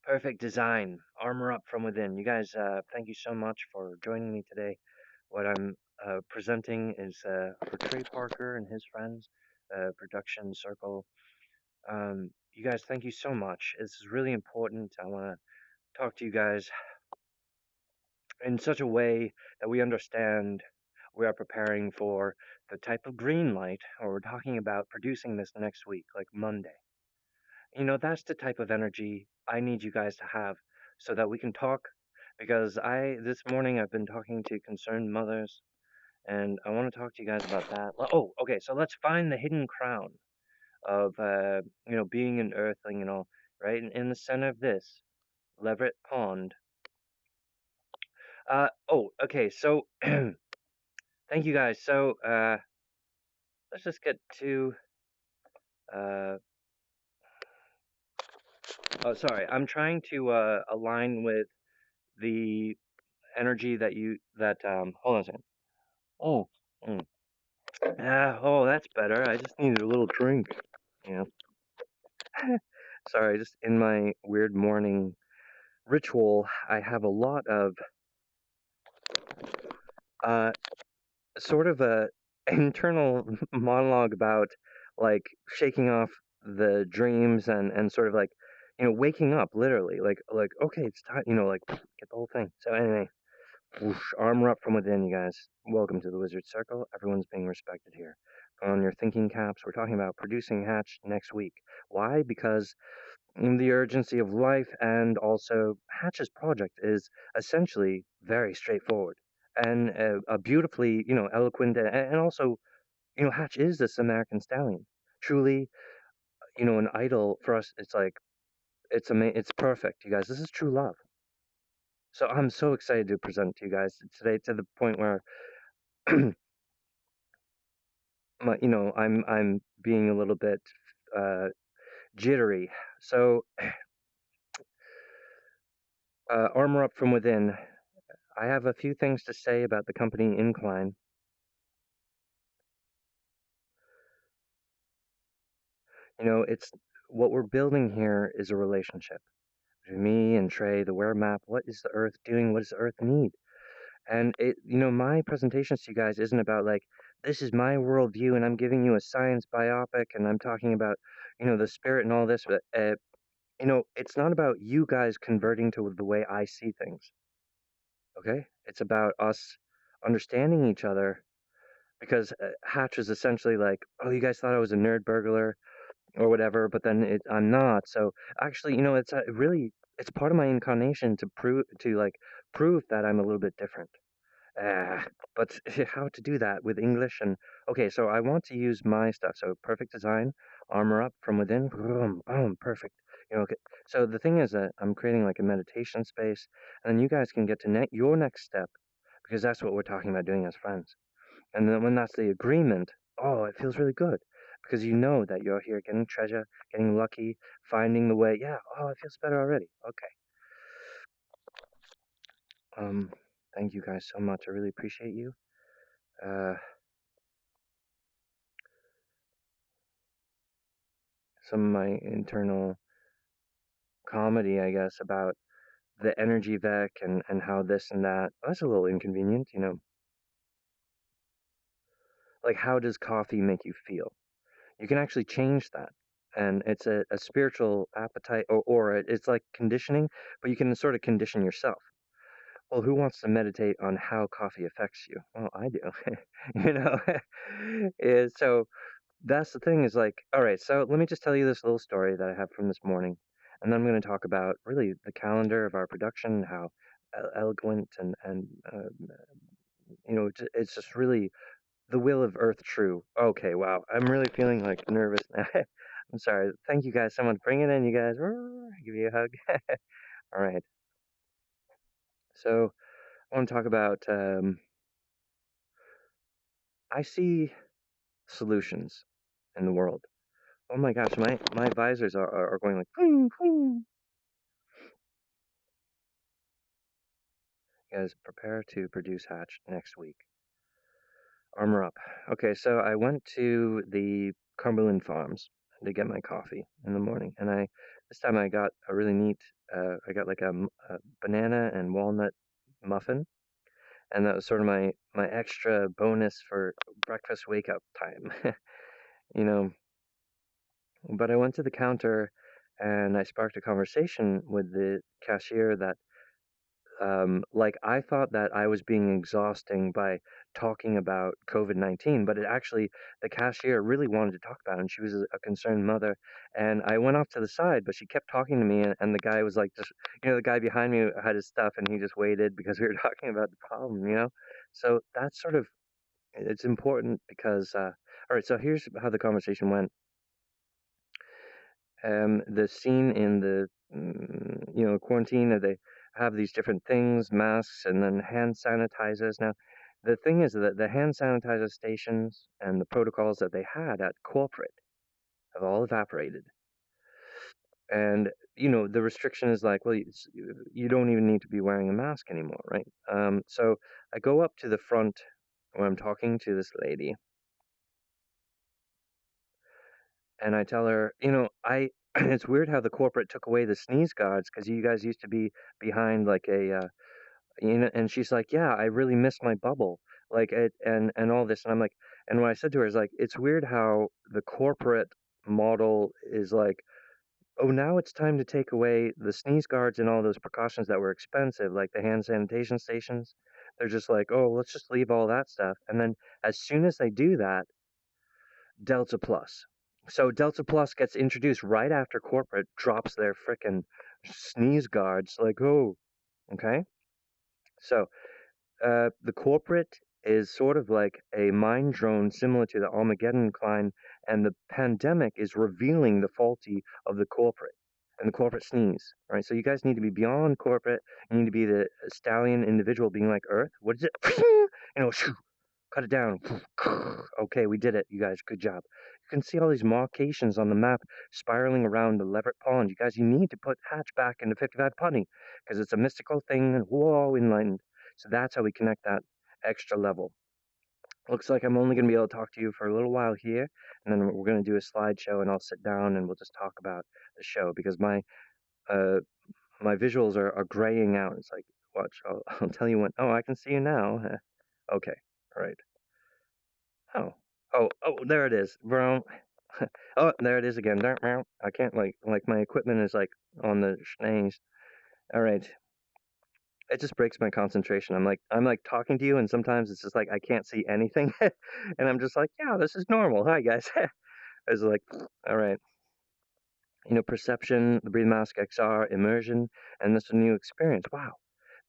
Perfect design, armor up from within. You guys, thank you so much for joining me today. What I'm presenting is for Trey Parker and his friends, production circle. You guys, thank you so much. This is really important. I want to talk to you guys in such a way that we understand we are preparing for the type of green light, or we're talking about producing this next week, like Monday. That's the type of energy I need you guys to have so that we can talk. Because this morning, I've been talking to concerned mothers, and I want to talk to you guys about that. Oh, okay. So let's find the hidden crown of, being an earthling and all, right? And in the center of this, Leverett Pond. Oh, okay. So thank you guys. So, let's just get to, uh, oh, sorry. I'm trying to, align with the energy hold on a second. Oh, mm. Oh, that's better. I just needed a little drink. Yeah. Sorry, just in my weird morning ritual, I have a lot of uh sort of a internal monologue about like shaking off the dreams and sort of like waking up literally like okay, it's time, like get the whole thing. So anyway, whoosh, armor up from within, you guys. Welcome to the Wizard Circle. Everyone's being respected here. Put on your thinking caps. We're talking about producing Hatch next week. Why? Because the urgency of life, and also Hatch's project is essentially very straightforward and a beautifully, eloquent, and also, Hatch is this American stallion. Truly, an idol for us. It's like it's perfect, you guys. This is true love. So I'm so excited to present to you guys today, to the point where I'm being a little bit uh, jittery. So armor up from within. I have a few things to say about the company Incline. It's what we're building here is a relationship between me and Trey, the wear map. What is the Earth doing? What does the Earth need? And my presentations to you guys isn't about like, this is my worldview and I'm giving you a science biopic and I'm talking about, the spirit and all this. But, it's not about you guys converting to the way I see things. Okay? It's about us understanding each other, because Hatch is essentially like, oh, you guys thought I was a nerd burglar or whatever, but then I'm not. So actually, it's really, it's part of my incarnation to prove that I'm a little bit different. Uh, but how to do that with English? And okay, so I want to use my stuff. So perfect design, armor up from within, boom, boom, perfect. Okay. So the thing is that I'm creating like a meditation space, and then you guys can get to your next step, because that's what we're talking about doing as friends. And then when that's the agreement, oh, it feels really good, because you know that you're here getting treasure, getting lucky, finding the way. Yeah. Oh, it feels better already. Okay. Um, thank you guys so much. I really appreciate you. Uh, some of my internal comedy, I guess, about the energy vec and how this and that. That's a little inconvenient, Like, how does coffee make you feel? You can actually change that. And it's a spiritual appetite, or it's like conditioning, but you can sort of condition yourself. Well, who wants to meditate on how coffee affects you? Well, I do. you know? So that's the thing, is like, all right, so let me just tell you this little story that I have from this morning. And then I'm going to talk about really the calendar of our production, how eloquent and it's just really the will of Earth true. Okay, wow. I'm really feeling like nervous now. I'm sorry. Thank you guys so much. Bring it in, you guys. Give you a hug. All right. So I want to talk about. I see solutions in the world. Oh my gosh, my visors are going like. Ping, ping. You guys, prepare to produce Hatch next week. Armor up. Okay, so I went to the Cumberland Farms to get my coffee in the morning, and I This time I got a really neat, I got like a banana and walnut muffin, and that was sort of my extra bonus for breakfast wake up time. you know, but I went to the counter and I sparked a conversation with the cashier that like I thought that I was being exhausting by talking about COVID-19, but it actually, the cashier really wanted to talk about it, and she was a concerned mother. And I went off to the side, but she kept talking to me, and the guy was like, just, the guy behind me had his stuff, and he just waited because we were talking about the problem. So that's sort of, it's important because, all right, so here's how the conversation went. The scene in the quarantine, they have these different things, masks and then hand sanitizers. Now the thing is that the hand sanitizer stations and the protocols that they had at corporate have all evaporated, and the restriction is like, well, you don't even need to be wearing a mask anymore, right? So I go up to the front where I'm talking to this lady, and I tell her, I it's weird how the corporate took away the sneeze guards because you guys used to be behind like and she's like, yeah, I really miss my bubble, like it, and all this, and I'm like, and what I said to her is like, it's weird how the corporate model is like, oh, now it's time to take away the sneeze guards and all those precautions that were expensive, like the hand sanitation stations. They're just like, oh, let's just leave all that stuff, and then as soon as they do that, Delta Plus. So Delta Plus gets introduced right after corporate drops their frickin' sneeze guards. Like, oh, okay. So the corporate is sort of like a mind drone similar to the Armageddon climb, and the pandemic is revealing the faulty of the corporate and the corporate sneeze. Right. So you guys need to be beyond corporate. You need to be the stallion individual, being like Earth. What is it? Shoo, cut it down. Okay, we did it, you guys. Good job. You can see all these markations on the map spiraling around the Leverett Pond. You guys, you need to put Hatch back into 55 putty because it's a mystical thing and whoa, inland. So that's how we connect that extra level. Looks like I'm only going to be able to talk to you for a little while here, and then we're going to do a slideshow, and I'll sit down and we'll just talk about the show because uh my visuals are graying out. It's like, watch, I'll tell you when. Oh, I can see you now. Okay, all right. Oh. Oh, there it is, bro. Oh, there it is again. I can't like my equipment is like on the schnees. All right. It just breaks my concentration. I'm like talking to you and sometimes it's just like I can't see anything. And I'm just like, yeah, this is normal. Hi guys. It's like, all right. Perception, the Breathe Mask XR, immersion, and this is a new experience. Wow,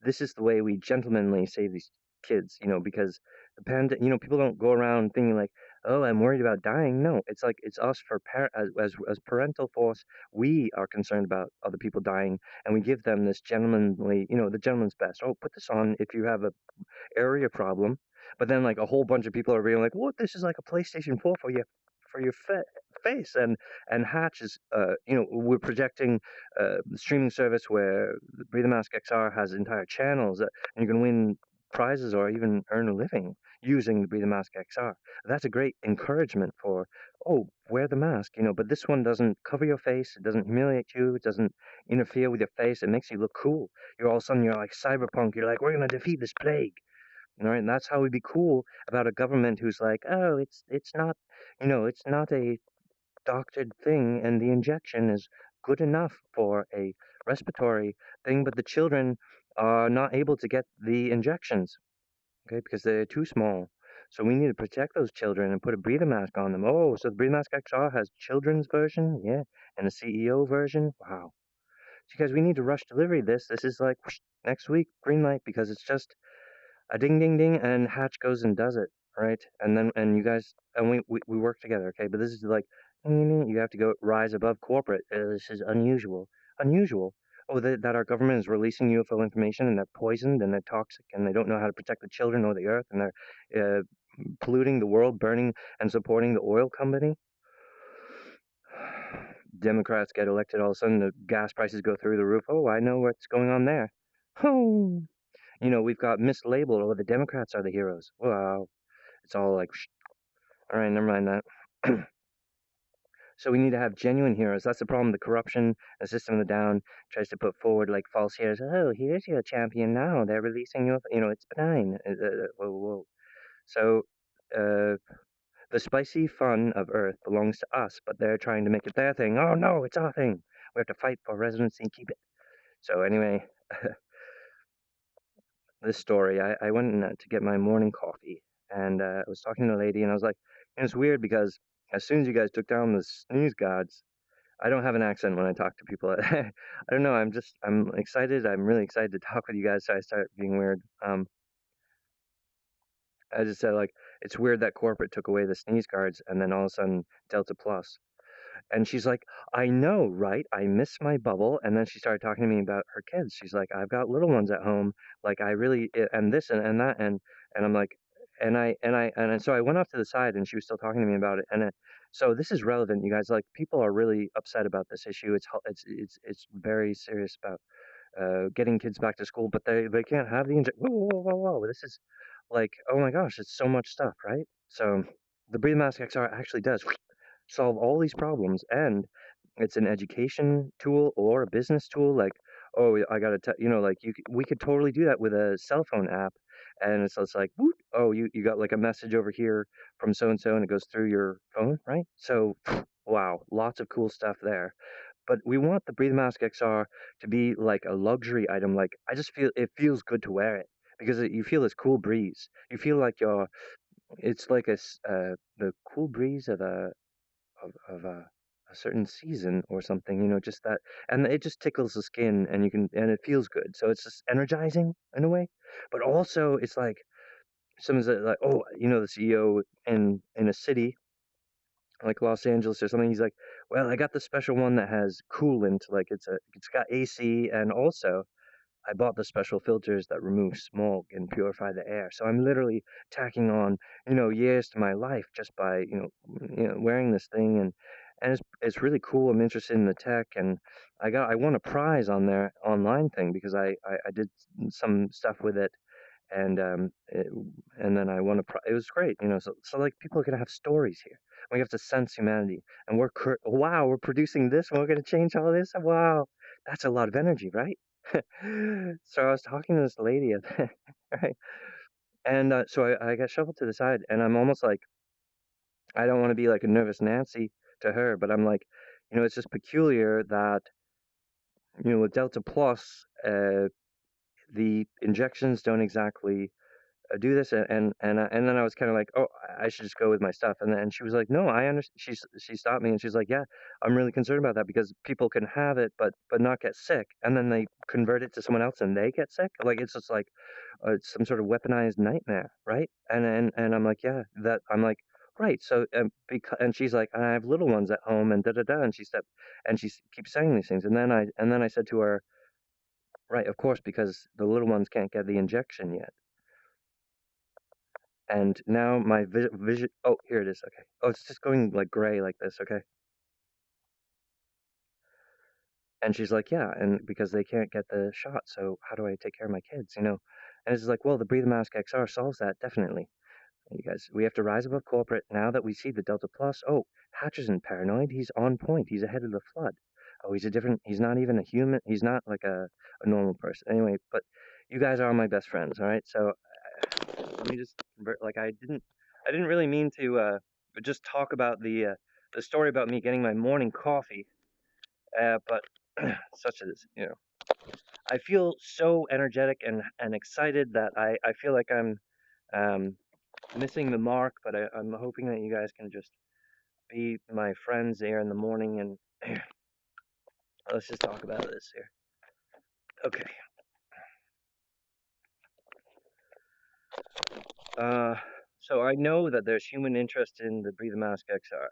this is the way we gentlemanly save these kids, because people don't go around thinking like, oh, I'm worried about dying. No, it's like it's us as parental force. We are concerned about other people dying, and we give them this gentlemanly, the gentleman's best. Oh, put this on if you have a area problem. But then like a whole bunch of people are being like, "What? This is like a PlayStation 4 for your face." And Hatch is, we're projecting streaming service where the Breathe the Mask XR has entire channels and you can win prizes or even earn a living using the Breathe the Mask XR. That's a great encouragement for, oh, wear the mask, but this one doesn't cover your face, it doesn't humiliate you, it doesn't interfere with your face, it makes you look cool. You're all of a sudden, you're like cyberpunk, you're like, we're going to defeat this plague. All right, and that's how we'd be cool about a government who's like, oh, it's not, it's not a doctored thing, and the injection is good enough for a respiratory thing, but the children are not able to get the injections, okay, because they're too small. So we need to protect those children and put a breather mask on them. Oh, so the breather mask XR has children's version, yeah, and a CEO version. Wow. So you guys, we need to rush delivery this. This is like whoosh, next week, green light, because it's just a ding ding ding, and Hatch goes and does it, right? And then and you guys and we work together, okay? But this is like you have to go rise above corporate. This is unusual, unusual. Oh, that our government is releasing UFO information and they're poisoned and they're toxic and they don't know how to protect the children or the earth and they're polluting the world, burning and supporting the oil company. Democrats get elected, all of a sudden the gas prices go through the roof. Oh, I know what's going on there. Oh, we've got mislabeled, oh, the Democrats are the heroes. Wow. It's all like, all right, never mind that. So we need to have genuine heroes. That's the problem. The corruption, the system of the down tries to put forward like false heroes. Oh, here's your champion now. They're releasing you. It's benign. Whoa, whoa. So, uh, the spicy fun of Earth belongs to us, but they're trying to make it their thing. Oh no, it's our thing. We have to fight for residency and keep it. So anyway, this story, I went in to get my morning coffee, and I was talking to a lady, and I was like, and it's weird because as soon as you guys took down the sneeze guards, I don't have an accent when I talk to people. I don't know. I'm excited. I'm really excited to talk with you guys. So I start being weird. I just said like it's weird that corporate took away the sneeze guards, and then all of a sudden Delta Plus. And she's like, I know, right? I miss my bubble. And then she started talking to me about her kids. She's like, I've got little ones at home. Like I really, and this and that. And I'm like, so I went off to the side and she was still talking to me about it. So this is relevant, you guys. Like people are really upset about this issue. It's very serious about getting kids back to school, but they can't have the injection. Whoa, whoa, whoa, whoa! This is like, oh my gosh, it's so much stuff, right? So the Breathe Mask XR actually does solve all these problems, and it's an education tool or a business tool. Like, oh, I gotta, like we could totally do that with a cell phone app, and it's like, woot, oh, you got like a message over here from so and so, and it goes through your phone, right? So, wow, lots of cool stuff there. But we want the Breathe Mask XR to be like a luxury item. Like I just feel it feels good to wear it because you feel this cool breeze. You feel like it's like the cool breeze of a certain season or something. Just that, and it just tickles the skin, and it feels good. So it's just energizing in a way. But also, it's like someone's like, oh, the CEO in a city like Los Angeles or something. He's like, well, I got the special one that has coolant, like it's got AC, and also I bought the special filters that remove smoke and purify the air. So I'm literally tacking on, years to my life just by, wearing this thing, and it's really cool. I'm interested in the tech, and I won a prize on their online thing because I did some stuff with it, and and then I won a prize. It was great, So like people are gonna have stories here. We have to sense humanity, and wow, we're producing this, and we're gonna change all this. Wow, that's a lot of energy, right? So I was talking to this lady, right? And so I got shuffled to the side, and I'm almost like I don't want to be like a nervous Nancy to her, but I'm like, it's just peculiar that with Delta Plus, the injections don't exactly do this, and then I was kind of like, oh, I should just go with my stuff, and then she was like, no, I understand. She stopped me and she's like, yeah, I'm really concerned about that because people can have it but not get sick, and then they convert it to someone else and they get sick. Like it's just like it's some sort of weaponized nightmare, right? And I'm like, yeah, that I'm like. Right, so and she's like, I have little ones at home, and da da da, and she keeps saying these things, and then I said to her, right, of course, because the little ones can't get the injection yet. And now my vision. Oh, here it is. Okay. Oh, it's just going like gray like this. Okay. And she's like, yeah, and because they can't get the shot, so how do I take care of my kids? And it's like, well, the Breathe Mask XR solves that definitely. You guys, we have to rise above corporate now that we see the Delta Plus. Oh, Hatch isn't paranoid. He's on point. He's ahead of the flood. Oh, he's a different. He's not even a human. He's not like a normal person. Anyway, but you guys are my best friends. All right. So let me just convert. Like I didn't really mean to just talk about the story about me getting my morning coffee. But such as I feel so energetic and excited that I feel like I'm um, missing the mark. But I'm hoping that you guys can just be my friends there in the morning, and let's just talk about this here. Okay. Uh, so I know that there's human interest in the Breathe Mask XR.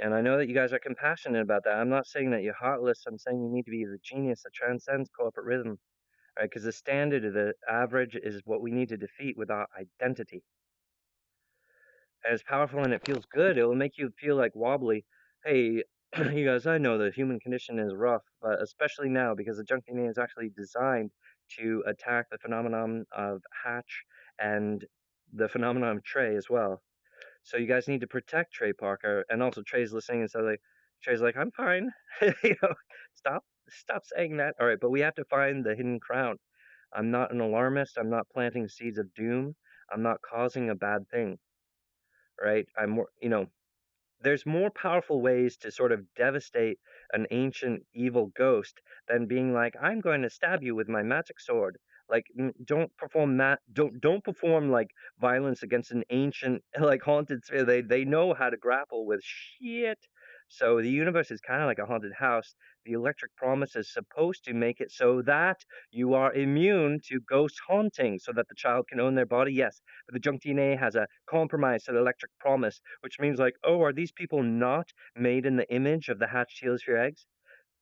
And I know that you guys are compassionate about that. I'm not saying that you're heartless. I'm saying you need to be the genius that transcends corporate rhythm, right? Because the standard of the average is what we need to defeat with our identity. And it's powerful and it feels good. It will make you feel like wobbly. Hey, you guys, I know the human condition is rough, but especially now because the junk DNA is actually designed to attack the phenomenon of hatch and the phenomenon of tray as well. So you guys need to protect Trey Parker, and also Trey's listening, and so like Trey's like, I'm fine. you know, stop saying that. All right, but we have to find the hidden crown. I'm not an alarmist. I'm not planting seeds of doom. I'm not causing a bad thing, right? I'm more, there's more powerful ways to sort of devastate an ancient evil ghost than being like, I'm going to stab you with my magic sword. Like, don't perform that. Don't perform like violence against an ancient like haunted sphere. They know how to grapple with shit. So the universe is kind of like a haunted house. The electric promise is supposed to make it so that you are immune to ghost haunting, so that the child can own their body. Yes, but the junk DNA has a compromise to the electric promise, which means like, oh, are these people not made in the image of the hatched heliosphere eggs?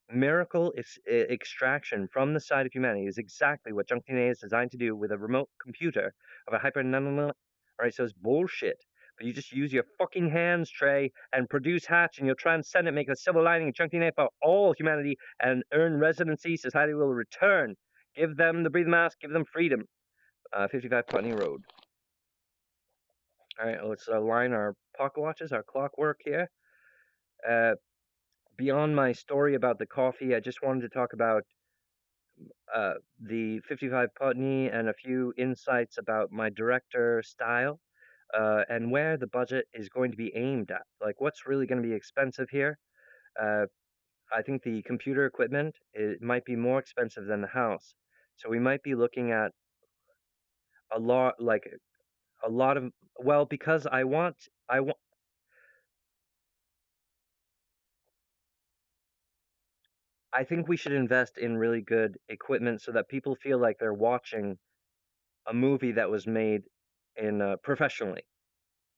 Miracle extraction from the side of humanity is exactly what junk DNA is designed to do with a remote computer of a hyper nano. All right, so it's bullshit. But you just use your fucking hands, Trey, and produce hatch, and you'll transcend it, make a silver lining, junk DNA for all humanity, and earn residency. Society will return. Give them the breathe mask. Give them freedom. 55 Putney Road. All right, let's align our pocket watches, our clockwork here. Uh, Beyond my story about the coffee, I just wanted to talk about the 55 Putney and a few insights about my director style and where the budget is going to be aimed at. Like, what's really going to be expensive here? Uh, I think the computer equipment it might be more expensive than the house, so we might be looking at a lot, like a lot of well, because I want I think we should invest in really good equipment so that people feel like they're watching a movie that was made in professionally.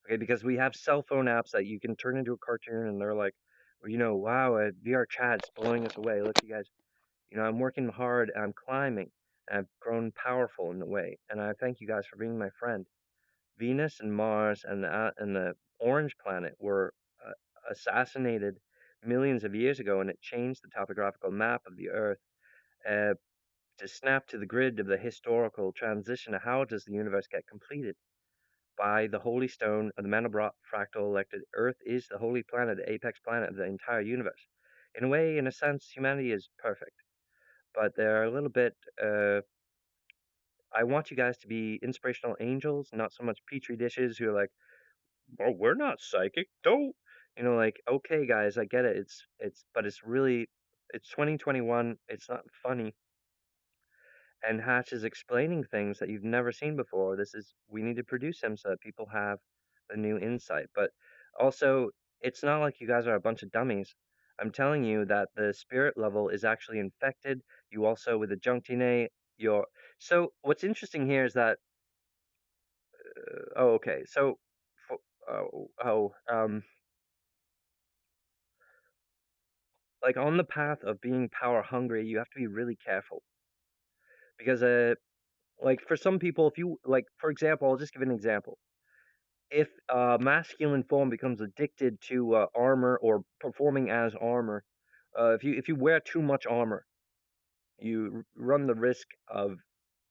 Okay, because we have cell phone apps that you can turn into a cartoon, and they're like, wow, VR chat's blowing us away. Look, you guys, I'm working hard, and I'm climbing, and I've grown powerful in a way, and I thank you guys for being my friend. Venus and Mars and the Orange Planet were assassinated millions of years ago, and it changed the topographical map of the Earth. Uh, to snap to the grid of the historical transition, how does the universe get completed? By the holy stone of the Mandelbrot fractal elected, Earth is the holy planet, the apex planet of the entire universe. In a way, in a sense, humanity is perfect, but they're a little bit. I want you guys to be inspirational angels, not so much petri dishes who are like, "Oh, we're not psychic, don't." Like, okay, guys, I get it. But it's really, it's 2021. It's not funny, and Hatch is explaining things that you've never seen before. We need to produce him so that people have the new insight. But also, it's not like you guys are a bunch of dummies. I'm telling you that the spirit level is actually infected. You also, with the junk DNA, you're. So, what's interesting here is that, oh, okay. So, for, oh, oh, like on the path of being power hungry, you have to be really careful because, like for some people, if you, like, for example, I'll just give an example. If masculine form becomes addicted to armor or performing as armor, if you wear too much armor, you run the risk of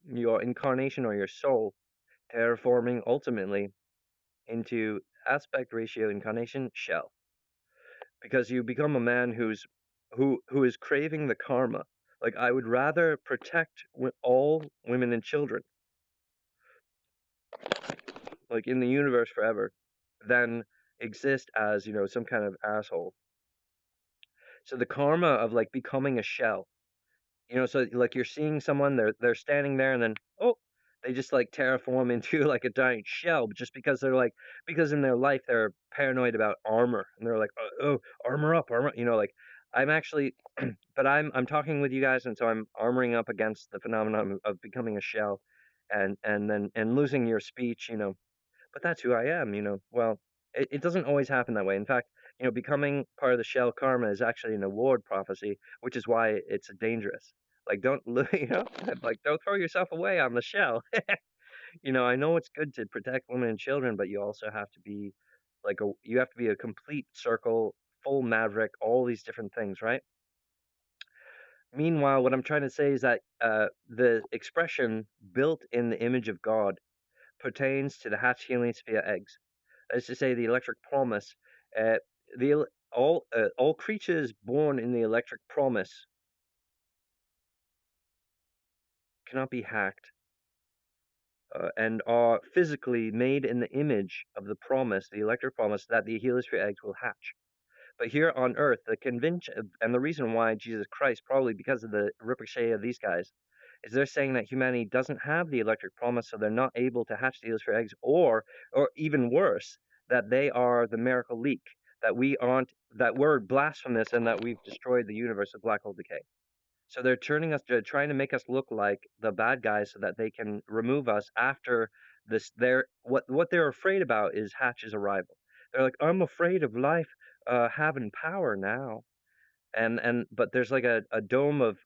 your incarnation or your soul terraforming ultimately into aspect ratio incarnation shell, because you become a man who is craving the karma. Like, I would rather protect all women and children, like in the universe forever, than exist as some kind of asshole. So the karma of like becoming a shell, so like you're seeing someone, they're standing there, and then oh, they just like terraform into like a giant shell, just because because in their life they're paranoid about armor, and they're like, oh, armor up, armor, like I'm actually, but I'm talking with you guys, and so I'm armoring up against the phenomenon of becoming a shell, and losing your speech, but that's who I am, Well, it doesn't always happen that way. In fact, becoming part of the shell karma is actually an award prophecy, which is why it's dangerous. Like, don't, like, don't throw yourself away on the shell. I know it's good to protect women and children, but you also have to be you have to be a complete circle, full maverick, all these different things, right? Meanwhile, what I'm trying to say is that the expression built in the image of God pertains to the hatch helium sphere eggs. let's just say the electric promise, uh, all creatures born in the electric promise cannot be hacked, and are physically made in the image of the promise, the electric promise that the heliosphere eggs will hatch. But here on Earth, the convention and the reason why Jesus Christ, probably because of the ricochet of these guys, is they're saying that humanity doesn't have the electric promise, so they're not able to hatch the heliosphere eggs, or even worse, that they are the miracle leak, that we aren't, that we're blasphemous, and that we've destroyed the universe with black hole decay. So they're turning us, they're trying to make us look like the bad guys so that they can remove us after this. What they're afraid about is Hatch's arrival. They're like, I'm afraid of life having power now, and but there's like a dome of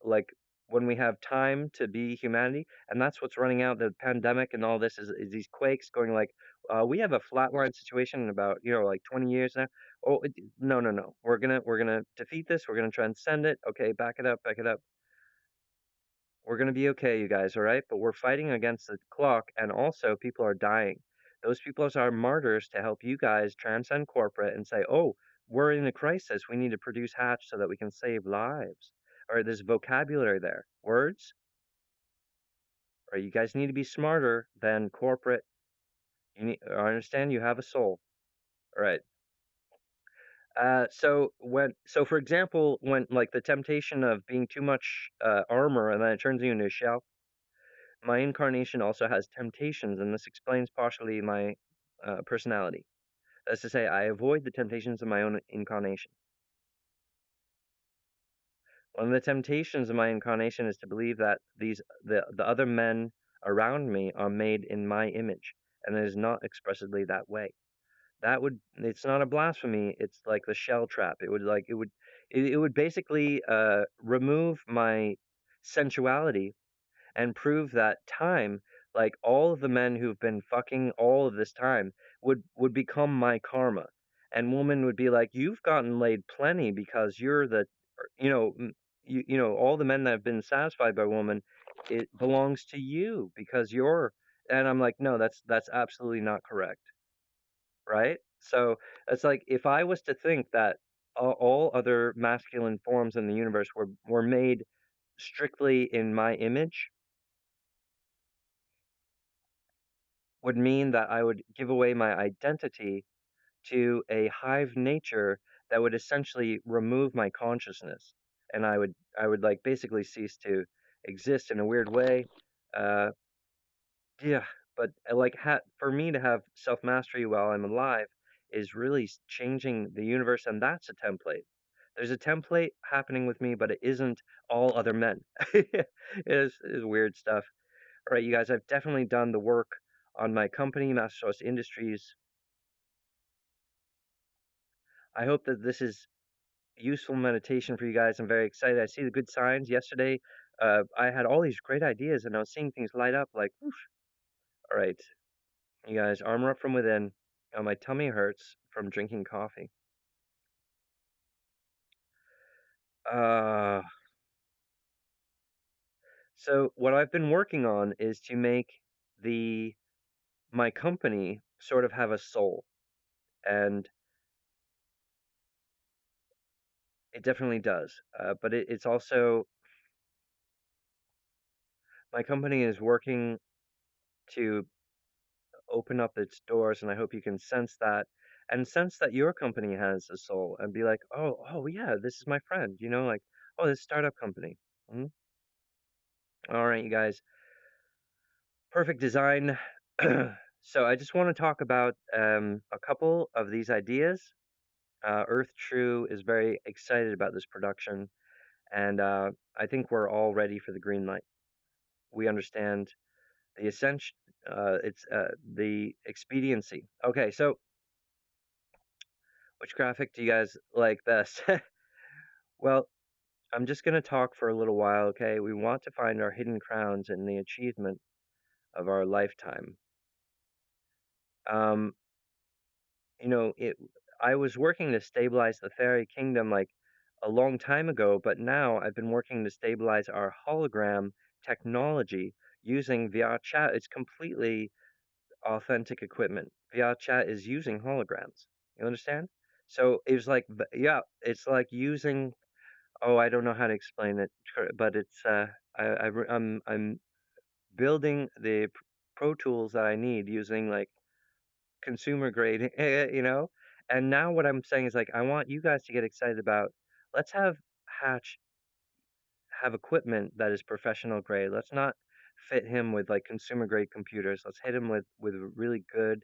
like when we have time to be humanity, and that's what's running out. The pandemic and all this is these quakes going like, we have a flatline situation in about like 20 years now. Oh no, no, no, we're gonna defeat this, we're gonna transcend it. Okay, back it up, back it up. We're gonna be okay, you guys, all right? But we're fighting against the clock, and also people are dying. Those people are martyrs to help you guys transcend corporate and say, oh, we're in a crisis. We need to produce hatch so that we can save lives. All right, there's vocabulary there. Words. All right, you guys need to be smarter than corporate. I understand you have a soul. All right. So for example, when like the temptation of being too much armor and then it turns you into a shell, my incarnation also has temptations, and this explains partially my personality. That's to say, I avoid the temptations of my own incarnation. One of the temptations of my incarnation is to believe that the other men around me are made in my image, and it is not expressly that way. It's not a blasphemy. It's like the shell trap. It would basically remove my sensuality and prove that time, like all of the men who've been fucking all of this time, would become my karma. And woman would be like, "You've gotten laid plenty because you're the, you know, all the men that have been satisfied by woman, it belongs to you because you're." And I'm like, "No, that's absolutely not correct, right?" So it's like if I was to think that all other masculine forms in the universe were made strictly in my image, would mean that I would give away my identity to a hive nature that would essentially remove my consciousness, and I would like basically cease to exist in a weird way. Uh, yeah, but like for me to have self mastery while I'm alive is really changing the universe, and that's a template. There's a template happening with me, but it isn't all other men. It's weird stuff. All right, you guys, I've definitely done the work on my company, Master Source Industries. I hope that this is useful meditation for you guys. I'm very excited. I see the good signs. Yesterday, I had all these great ideas and I was seeing things light up like, whoosh. All right, you guys, armor up from within. Oh, my tummy hurts from drinking coffee. Uh, so what I've been working on is to make the my company sort of have a soul, and it definitely does. But it's also my company is working to open up its doors, and I hope you can sense that and sense that your company has a soul and be like, oh yeah, this is my friend, like, oh, this startup company. Mhm. All right, you guys, perfect design. So I just want to talk about a couple of these ideas. Earth True is very excited about this production, and I think we're all ready for the green light. We understand the essential, it's the expediency. Okay, so which graphic do you guys like best? Well, I'm just going to talk for a little while, okay? We want to find our hidden crowns in the achievement of our lifetime. Um, you know, it I was working to stabilize the fairy kingdom like a long time ago, but now I've been working to stabilize our hologram technology using VR chat. It's completely authentic equipment, VR chat is using holograms. You understand? So it's like, yeah, it's like using. Oh, I don't know how to explain it, but it's I'm building the Pro Tools that I need using like consumer grade, you know. And now what I'm saying is like I want you guys to get excited about. Let's have Hatch have equipment that is professional grade. Let's not fit him with like consumer grade computers. Let's hit him with really good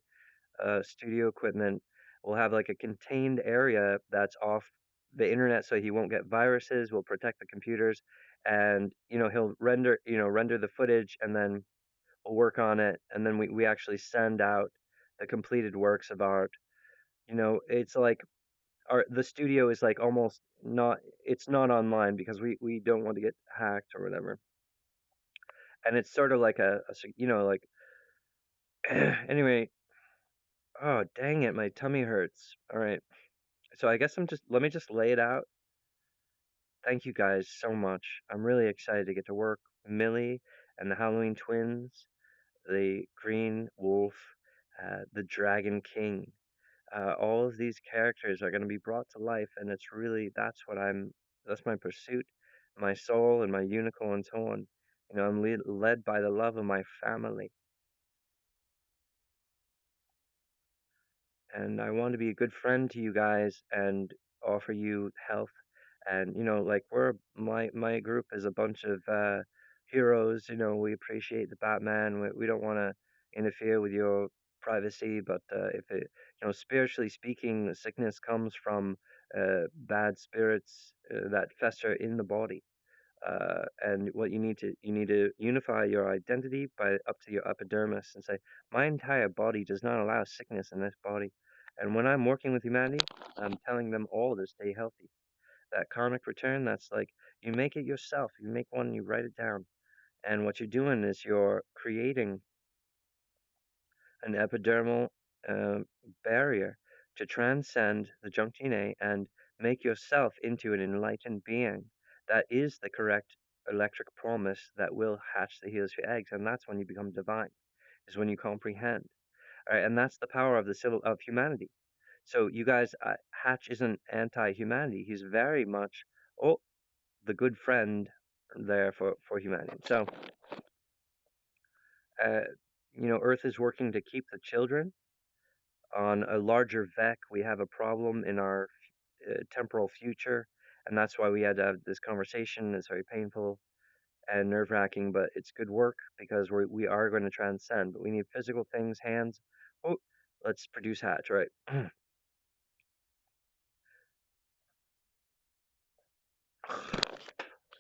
studio equipment. We'll have like a contained area that's off the internet so he won't get viruses. We'll protect the computers, and he'll render the footage, and then we'll work on it, and then we actually send out the completed works of art. It's like the studio is like almost not it's not online because we don't want to get hacked or whatever. And it's sort of like like anyway. Oh, dang it, my tummy hurts. All right. So I guess let me just lay it out. Thank you guys so much. I'm really excited to get to work. Millie and the Halloween twins, the Green Wolf, the Dragon King. All of these characters are going to be brought to life, and it's really that's my pursuit, my soul, and my unicorn's horn. I'm led by the love of my family. And I want to be a good friend to you guys and offer you health. And like my group is a bunch of heroes. We appreciate the Batman. We don't want to interfere with your privacy, but if it, spiritually speaking, the sickness comes from bad spirits that fester in the body. And what you need to unify your identity by up to your epidermis and say, my entire body does not allow sickness in this body. And when I'm working with humanity, I'm telling them all to stay healthy. That karmic return, that's like you make it yourself. You make one, you write it down. And what you're doing is you're creating an epidermal uh, barrier to transcend the junk DNA and make yourself into an enlightened being that is the correct electric promise that will hatch the Helios eggs. And that's when you become divine, is when you comprehend. All right, and that's the power of the civil of humanity. So you guys, Hatch isn't anti-humanity. He's very much the good friend there for humanity. So, uh, Earth is working to keep the children on a larger vec. We have a problem in our temporal future, and that's why we had to have this conversation. It's very painful and nerve-wracking, but it's good work because we are going to transcend. But we need physical things, hands. Oh, let's produce Hatch, right?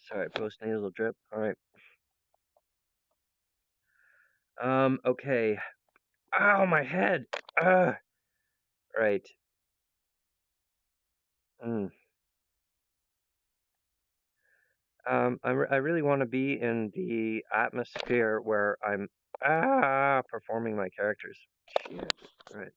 Sorry, post-nasal drip. All right. Okay. Ow, my head. Right. Mm. I really want to be in the atmosphere where I'm performing my characters. Shit. Right.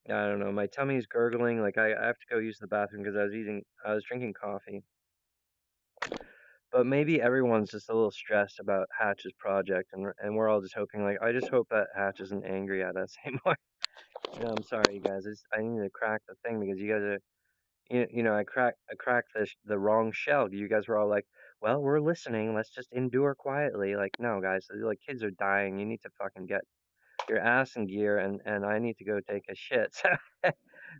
I don't know. My tummy's gurgling. Like I have to go use the bathroom because I was drinking coffee. But maybe everyone's just a little stressed about Hatch's project, and we're all just hoping. Like I just hope that Hatch isn't angry at us anymore. I'm sorry, you guys. I need to crack the thing because you guys are. I cracked the wrong shell. You guys were all like, "Well, we're listening. Let's just endure quietly." Like, no, guys. Like, kids are dying. You need to fucking get your ass in gear, and I need to go take a shit.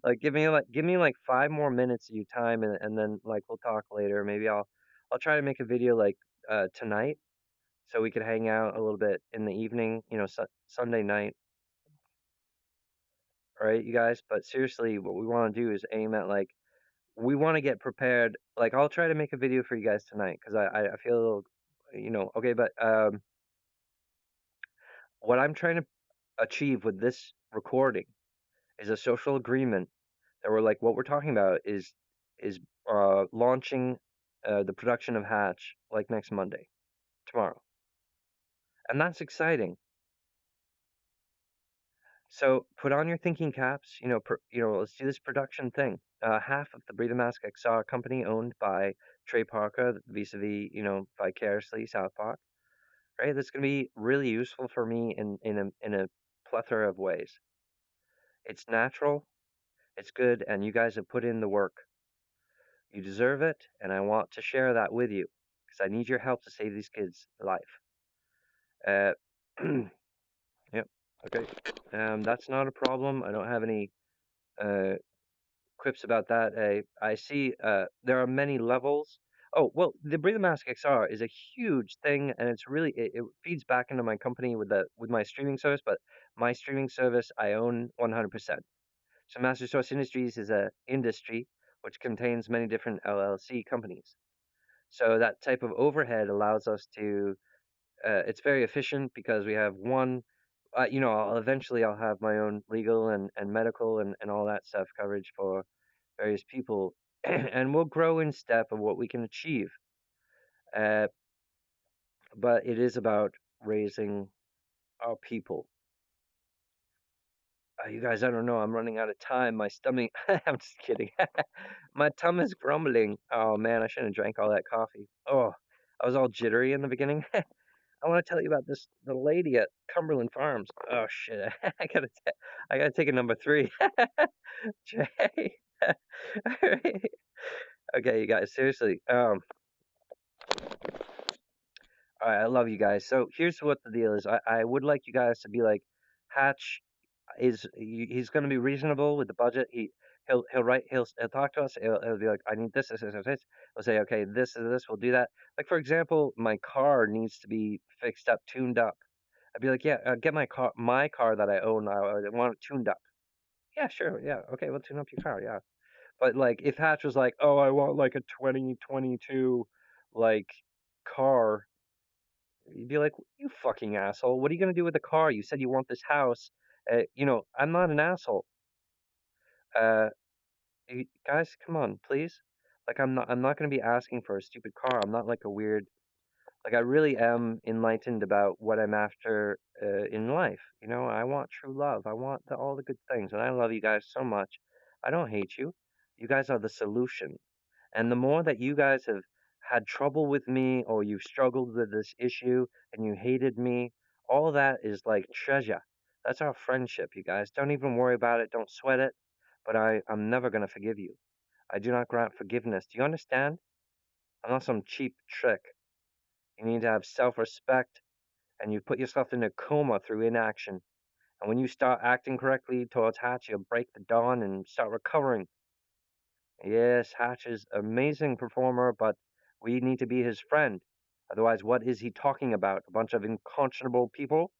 Like, give me like 5 more minutes of your time, and then like we'll talk later. Maybe I'll try to make a video like tonight, so we could hang out a little bit in the evening. Sunday night. All right, you guys. But seriously, what we want to do is aim at like we want to get prepared. Like I'll try to make a video for you guys tonight because I feel a little, okay. But what I'm trying to achieve with this recording is a social agreement that we're like what we're talking about is launching the production of Hatch like next Monday, tomorrow, and that's exciting. So put on your thinking caps. Let's do this production thing. half of the Breathe Mask XR company owned by Trey Parker, vis-a-vis, vicariously South Park, right? That's going to be really useful for me in a plethora of ways. It's natural, it's good, and you guys have put in the work. You deserve it, and I want to share that with you because I need your help to save these kids' life. Uh, yep. Okay. That's not a problem. I don't have any uh, quips about that. I see there are many levels. Oh, well, the Breathe Mask XR is a huge thing, and it's really it feeds back into my company with my streaming service, but my streaming service I own 100%. So Master Source Industries is a industry which contains many different LLC companies. So that type of overhead allows us to it's very efficient because we have one eventually I'll have my own legal and medical and all that stuff coverage for various people, and we'll grow in step of what we can achieve. Uh, but it is about raising our people. You guys, I don't know. I'm running out of time. My stomach. I'm just kidding. My tongue is grumbling. Oh man, I shouldn't have drank all that coffee. Oh, I was all jittery in the beginning. I want to tell you about the lady at Cumberland Farms. Oh shit, I gotta take a number three. Jay. All right. Okay, you guys, seriously. All right, I love you guys. So here's what the deal is. I would like you guys to be like, Hatch he's going to be reasonable with the budget. He'll talk to us. He'll be like, I need this. We'll say, okay, this is this. We'll do that. Like for example, my car needs to be fixed up, tuned up. I'd be like, yeah, get my car that I own. I want it tuned up. Yeah, sure. Yeah, okay, we'll tune up your car. Yeah, but like if Hatch was like, oh, I want like a 2022 like car, you'd be like, you fucking asshole. What are you gonna do with the car? You said you want this house. I'm not an asshole. Uh, guys, come on, please. Like, I'm not gonna be asking for a stupid car. I'm not like a weird. Like, I really am enlightened about what I'm after in life. I want true love. I want all the good things, and I love you guys so much. I don't hate you. You guys are the solution. And the more that you guys have had trouble with me or you've struggled with this issue and you hated me, all that is like treasure. That's our friendship, you guys. Don't even worry about it. Don't sweat it. But I'm never going to forgive you. I do not grant forgiveness. Do you understand? I'm not some cheap trick. You need to have self respect and you put yourself in a coma through inaction. And when you start acting correctly towards Hatch, you'll break the dawn and start recovering. Yes, Hatch is amazing performer, but we need to be his friend. Otherwise, what is he talking about? A bunch of unconscionable people?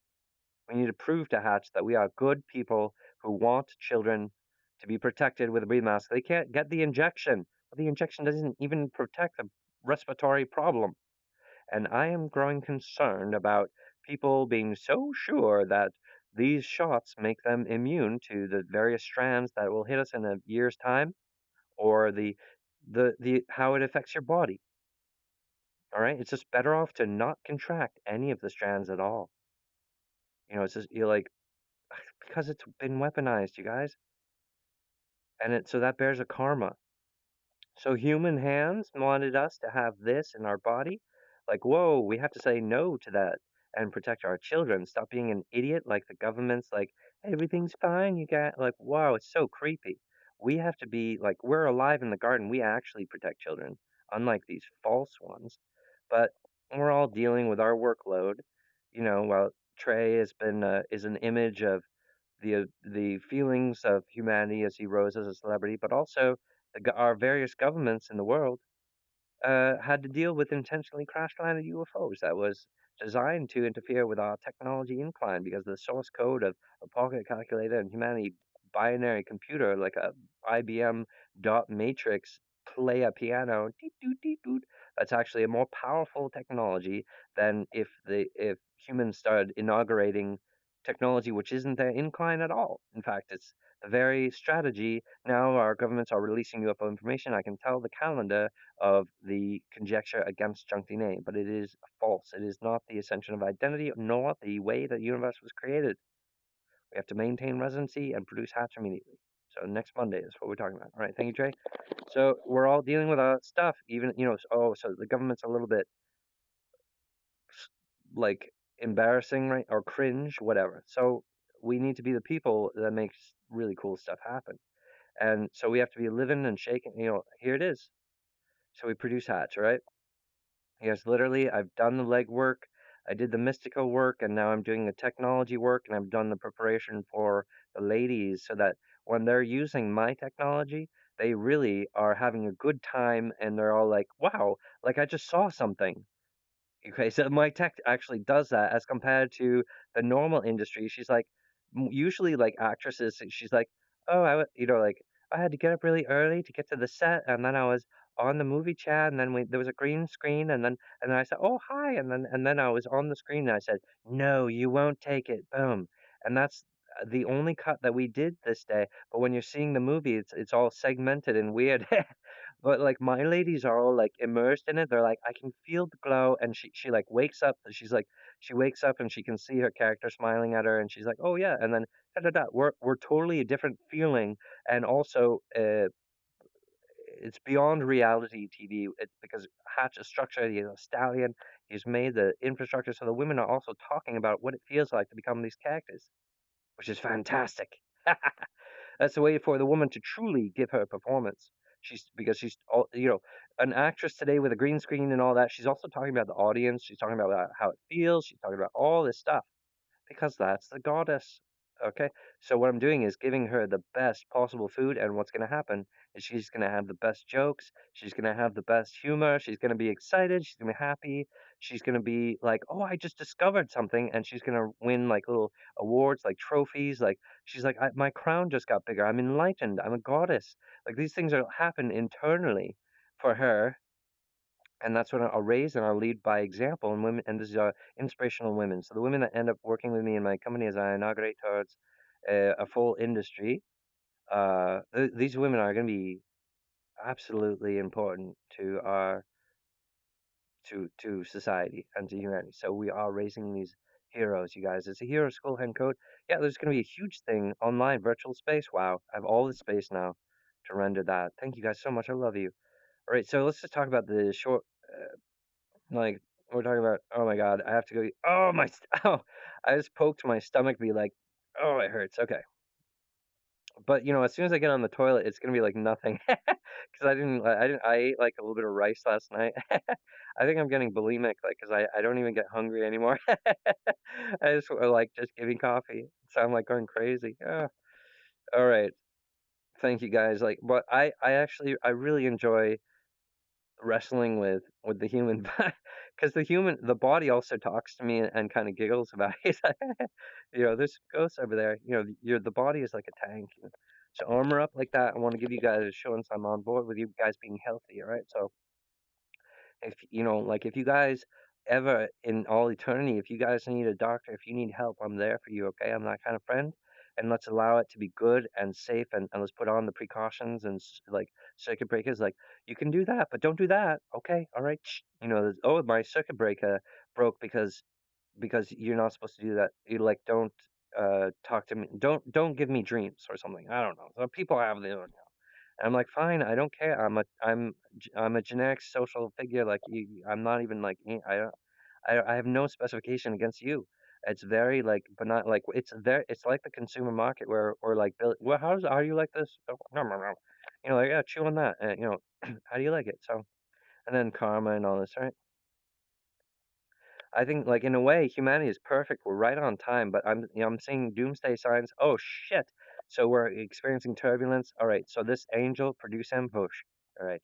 We need to prove to Hatch that we are good people who want children to be protected with a breathe mask. They can't get the injection. But the injection doesn't even protect the respiratory problem. And I am growing concerned about people being so sure that these shots make them immune to the various strands that will hit us in a year's time or the how it affects your body. All right, it's just better off to not contract any of the strands at all. It's just you're like because it's been weaponized, you guys, and so that bears a karma. So human hands wanted us to have this in our body. Like, whoa, we have to say no to that and protect our children. Stop being an idiot like the government's like, everything's fine, you got like, wow, it's so creepy. We have to be like, we're alive in the garden. We actually protect children, unlike these false ones. But we're all dealing with our workload. While Trey is an image of the feelings of humanity as he rose as a celebrity, but also our various governments in the world had to deal with intentionally crash landed UFOs that was designed to interfere with our technology incline because the source code of a pocket calculator and humanity binary computer like a IBM dot matrix play a piano that's actually a more powerful technology than if humans started inaugurating technology which isn't their incline at all. In fact, it's the very strategy. Now our governments are releasing UFO information. I can tell the calendar of the conjecture against junk DNA, but it is false. It is not the ascension of identity, nor the way that the universe was created. We have to maintain residency and produce hats immediately. So next Monday is what we're talking about. All right, thank you, Trey. So we're all dealing with stuff, even oh, so the government's a little bit like embarrassing, right, or cringe, whatever. So we need to be the people that makes really cool stuff happen, and so we have to be living and shaking. Here it is. So we produce hats, right? Yes, literally, I've done the legwork. I did the mystical work, and now I'm doing the technology work, and I've done the preparation for the ladies so that when they're using my technology, they really are having a good time, and they're all like, "Wow, like I just saw something." Okay, so my tech actually does that as compared to the normal industry. She's like, usually like actresses, she's like, oh, like I had to get up really early to get to the set, and then I was on the movie chat, and then there was a green screen, and then I said, oh hi, and then I was on the screen, and I said, no, you won't take it, boom, and that's the only cut that we did this day. But when you're seeing the movie, it's all segmented and weird. But like my ladies are all like immersed in it. They're like, I can feel the glow, and she like wakes up. She's like, she wakes up and she can see her character smiling at her, and she's like, oh yeah, and then da da da. We're totally a different feeling, and also it's beyond reality TV. It's because Hatch is structured. He's a stallion. He's made the infrastructure so the women are also talking about what it feels like to become these characters, which is fantastic. That's the way for the woman to truly give her performance. She's because she's all an actress today with a green screen and all that. She's also talking about the audience. She's talking about how it feels. She's talking about all this stuff because that's the goddess. Okay, so what I'm doing is giving her the best possible food, and what's going to happen is she's going to have the best jokes. She's going to have the best humor. She's going to be excited. She's going to be happy. She's going to be like, "Oh, I just discovered something," and she's going to win like little awards, like trophies. Like she's like, "My crown just got bigger. I'm enlightened. I'm a goddess." Like these things are happen internally for her, and that's what I'll raise and I'll lead by example. And women, and this is inspirational women. So the women that end up working with me in my company as I inaugurate towards a full industry, these women are going to be absolutely important to our to society and to humanity. So we are raising these heroes, you guys. It's a hero school hen code. Yeah, there's going to be a huge thing online, virtual space. Wow, I have all the space now to render that. Thank you guys so much. I love you. All right, so let's just talk about the short. Like we're talking about, oh my God, I have to go. Oh my, oh, I just poked my stomach, be like, oh, it hurts. Okay, but as soon as I get on the toilet, it's gonna be like nothing, because I ate like a little bit of rice last night. I think I'm getting bulimic, like, because I don't even get hungry anymore. I just like just give me coffee, so I'm like going crazy. All right, thank you guys. Like, but I really enjoy wrestling with the human body because the body also talks to me and kind of giggles about it. He's like, there's ghosts over there. The body is like a tank. So armor up like that. I want to give you guys assurance I'm on board with you guys being healthy. All right. So if like if you guys ever in all eternity, if you guys need a doctor, if you need help, I'm there for you. Okay, I'm that kind of friend. And let's allow it to be good and safe, and let's put on the precautions and like circuit breakers. Like you can do that, but don't do that. Okay, all right. Shh. Oh, my circuit breaker broke because you're not supposed to do that. You like don't talk to me. Don't give me dreams or something. I don't know. So people have their. And I'm like, fine, I don't care. I'm a generic social figure. Like I'm not even like I don't I have no specification against you. It's very like, but not like it's like the consumer market where like well, how do you like this? Oh, no, no, no. Like yeah, chew on that. And how do you like it? So and then karma and all this, right? I think like in a way humanity is perfect. We're right on time, but I'm seeing doomsday signs. Oh shit. So we're experiencing turbulence. All right. So this angel produce ambush. All right.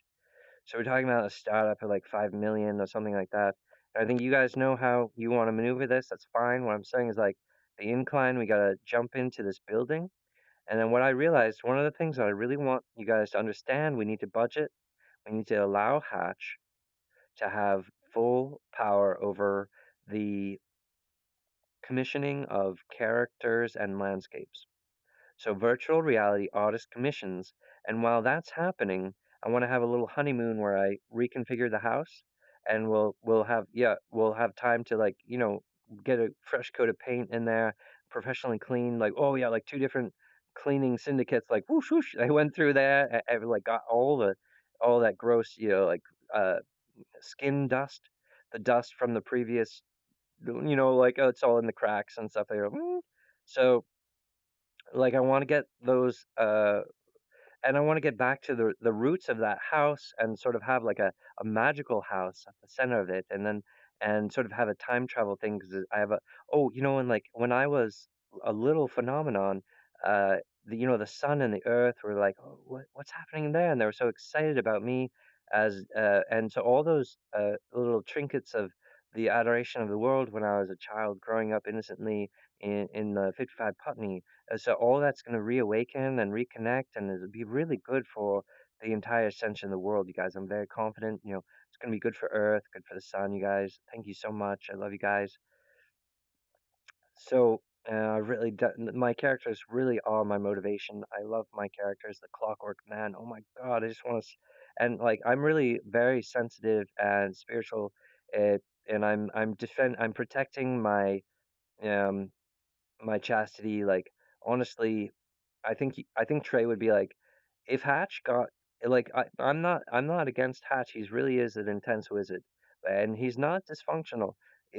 So we're talking about a startup at like 5 million or something like that. I think you guys know how you want to maneuver this. That's fine. What I'm saying is like the incline, we gotta jump into this building. And then what I realized, one of the things that I really want you guys to understand, we need to budget. We need to allow Hatch to have full power over the commissioning of characters and landscapes. So virtual reality artist commissions, and while that's happening, I want to have a little honeymoon where I reconfigure the house, and we'll have time to like get a fresh coat of paint in there, professionally clean, like oh yeah, like two different cleaning syndicates, like whoosh whoosh. I went through there and like got all that gross, like uh skin dust, the dust from the previous, like it's all in the cracks and stuff there. So like I want to get those and I want to get back to the roots of that house and sort of have like a magical house at the center of it, and then and sort of have a time travel thing because I have a and like when I was a little phenomenon, uh, the sun and the earth were like, oh, what's happening there, and they were so excited about me as and so all those little trinkets of the adoration of the world when I was a child growing up innocently in the 55 Putney, so all that's going to reawaken and reconnect, and it'll be really good for the entire ascension of the world, you guys. I'm very confident. It's going to be good for Earth, good for the sun, you guys. Thank you so much. I love you guys. So, my characters really are my motivation. I love my characters, the Clockwork Man. Oh my God, I just want to, and like I'm really very sensitive and spiritual, uh, and I'm protecting um my chastity. Like honestly, I think Trey would be like, if Hatch got like I'm not against Hatch. He's really is an intense wizard, and he's not dysfunctional.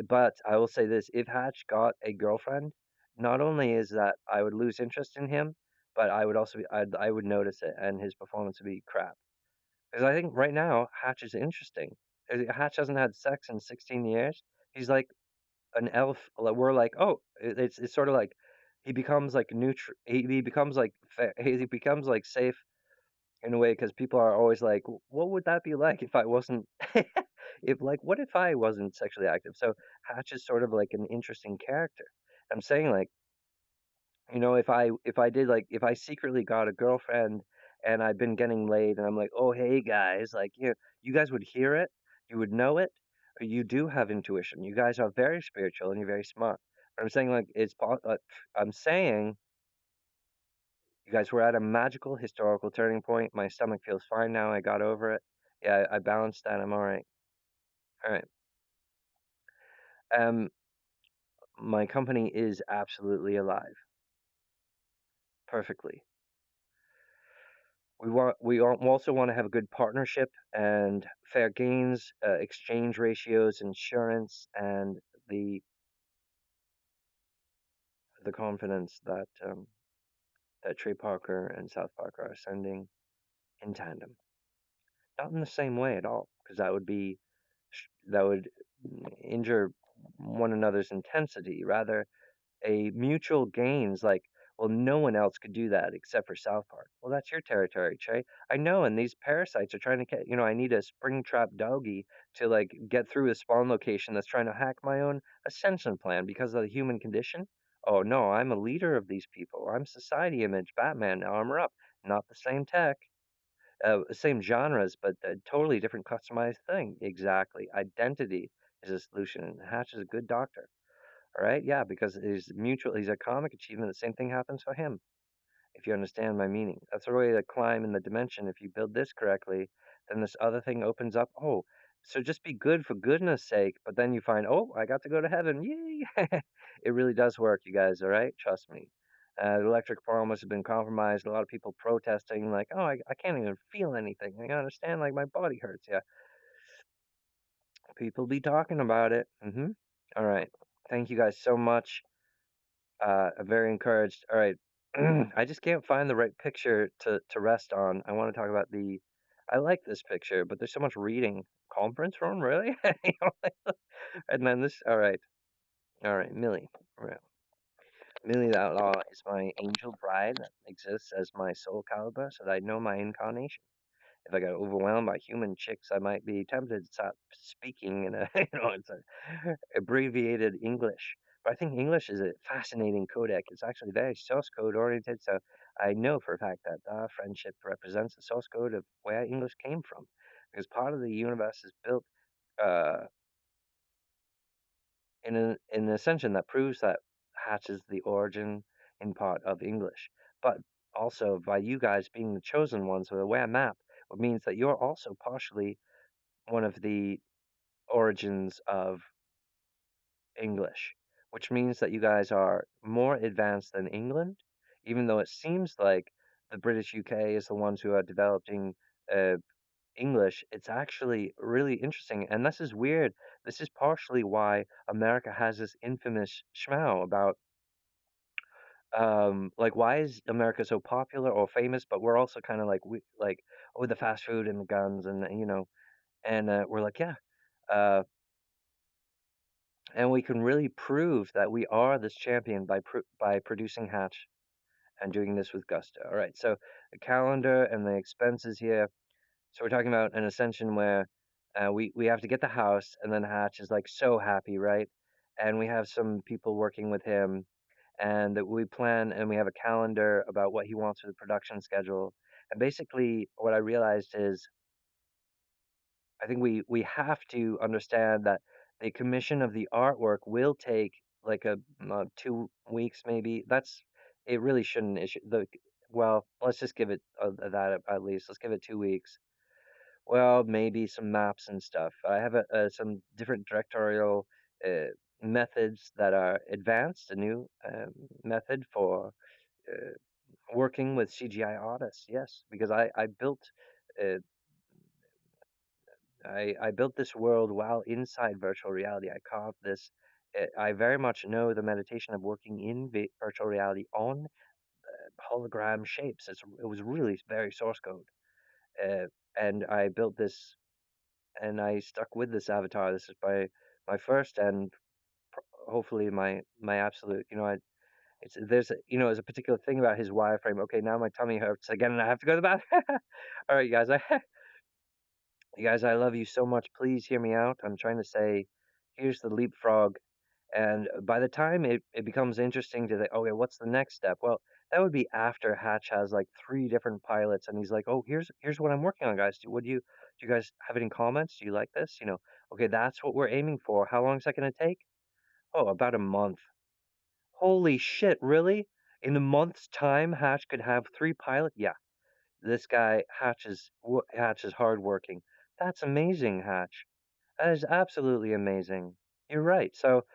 But I will say this: if Hatch got a girlfriend, not only is that I would lose interest in him, but I would also I would notice it, and his performance would be crap. Because I think right now Hatch is interesting. Hatch hasn't had sex in 16 years. He's like an elf. We're like, oh, it's sort of like he becomes like neutral. He becomes like he becomes like safe in a way because people are always like, what would that be like if I wasn't if like what if I wasn't sexually active? So Hatch is sort of like an interesting character. I'm saying like, if I did like if I secretly got a girlfriend and I've been getting laid and I'm like, oh hey guys, like you guys would hear it, you would know it. You do have intuition. You guys are very spiritual and you're very smart. But I'm saying like I'm saying you guys were at a magical historical turning point. My stomach feels fine now. I got over it. Yeah, I balanced that. I'm all right. All right. Um, my company is absolutely alive, perfectly. Also want to have a good partnership and fair gains, exchange ratios, insurance, and the the confidence that Trey Parker and South Parker are sending in tandem. Not in the same way at all, because that would injure one another's intensity. Rather, a mutual gains like, well, no one else could do that except for South Park. Well, that's your territory, Trey. I know, and these parasites are trying to get, I need a spring-trap doggy to like get through a spawn location that's trying to hack my own ascension plan because of the human condition. Oh no, I'm a leader of these people. I'm society image, Batman, armor up. Not the same tech, same genres, but a totally different customized thing. Exactly. Identity is a solution, and Hatch is a good doctor. All right, yeah, because he's a comic achievement. The same thing happens for him, if you understand my meaning. That's a way to climb in the dimension. If you build this correctly, then this other thing opens up. Oh, so just be good for goodness sake, but then you find, oh, I got to go to heaven. Yay! It really does work, you guys, all right? Trust me. The electric promise has been compromised. A lot of people protesting, like, oh, I can't even feel anything. I understand, like, my body hurts. Yeah, people be talking about it. All right. Thank you guys so much. I'm very encouraged. All right. I just can't find the right picture to rest on. I want to talk about I like this picture, but there's so much reading. Conference room, really? And then this. All right, Millie. Right. Millie the Outlaw is my angel bride that exists as my soul caliber, so that I know my incarnation. If I got overwhelmed by human chicks, I might be tempted to stop speaking in it's a abbreviated English. But I think English is a fascinating codec. It's actually very source code oriented, so I know for a fact that friendship represents the source code of where English came from, because part of the universe is built uh, in an ascension that proves that Hatch is the origin in part of English, but also by you guys being the chosen ones with a aware map, it means that you're also partially one of the origins of English, which means that you guys are more advanced than England even though it seems like the British UK is the ones who are developing uh, English, it's actually really interesting. And this is weird. This is partially why America has this infamous schmow about like why is America so popular or famous, but we're also kind of like we like with the fast food and the guns and and we're like yeah. Uh, and we can really prove that we are this champion by producing Hatch and doing this with gusto. All right, so the calendar and the expenses here. So we're talking about an ascension where we have to get the house, and then Hatch is like so happy, right? And we have some people working with him, and that we plan and we have a calendar about what he wants for the production schedule. And basically, what I realized is I think we have to understand that the commission of the artwork will take like 2 weeks maybe. That's it really shouldn't issue the well. Let's just give it that at least. Let's give it 2 weeks. Well, maybe some maps and stuff. I have some different directorial uh, methods that are advanced. A new method for uh, working with CGI artists. Yes, because I built uh, I built this world while inside virtual reality. I carved this. I very much know the meditation of working in virtual reality on hologram shapes. It was really very source code, uh, and I built this, and I stuck with this avatar. This is my first and hopefully my absolute. It's there's there's a particular thing about his wireframe. Okay, now my tummy hurts again, and I have to go to the bathroom. All right, you guys. You guys, I love you so much. Please hear me out. I'm trying to say, here's the leapfrog. And by the time it becomes interesting to think, okay, what's the next step? Well, that would be after Hatch has like three different pilots, and he's like, oh, here's what I'm working on, guys. Do you guys have any comments? Do you like this? Okay, that's what we're aiming for. How long is that going to take? Oh, about a month. Holy shit, really? In a month's time, Hatch could have three pilots? Yeah, this guy Hatch is hardworking. That's amazing, Hatch. That is absolutely amazing. You're right. So,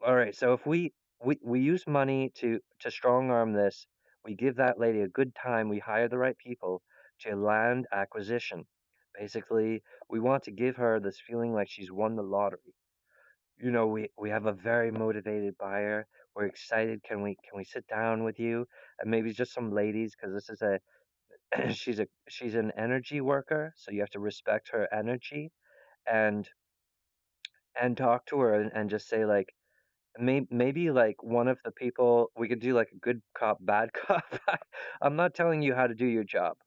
all right. So if we use money to strong arm this, we give that lady a good time. We hire the right people to land acquisition. Basically, we want to give her this feeling like she's won the lottery. We have a very motivated buyer. We're excited. Can we sit down with you and maybe just some ladies because this is a she's an energy worker, so you have to respect her energy and talk to her and just say like maybe like one of the people we could do like a good cop bad cop. I'm not telling you how to do your job,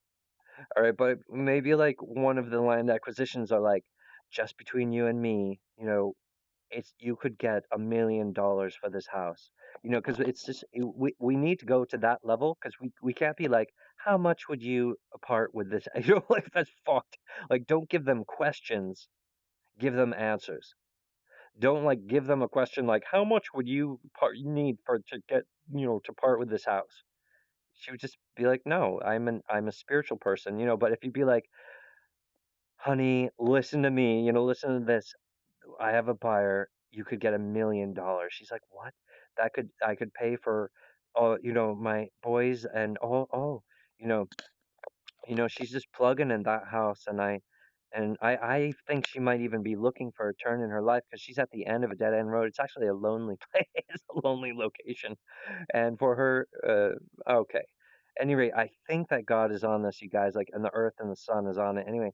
all right, but maybe like one of the land acquisitions are like just between you and me, it's you could get $1 million for this house, because it's just we need to go to that level because we can't be like how much would you part with this like that's fucked. Like don't give them questions, give them answers. Don't like give them a question like how much would you need for to get to part with this house. She would just be like no, I'm a spiritual person, but if you'd be like honey, listen to me, listen to this. I have a buyer. You could get $1 million. She's like, what? I could pay for, my boys and you know, she's just plugging in that house, and I think she might even be looking for a turn in her life because she's at the end of a dead end road. It's actually a lonely place, a lonely location, and for her, okay. Anyway, I think that God is on this, you guys. Like, and the earth and the sun is on it. Anyway,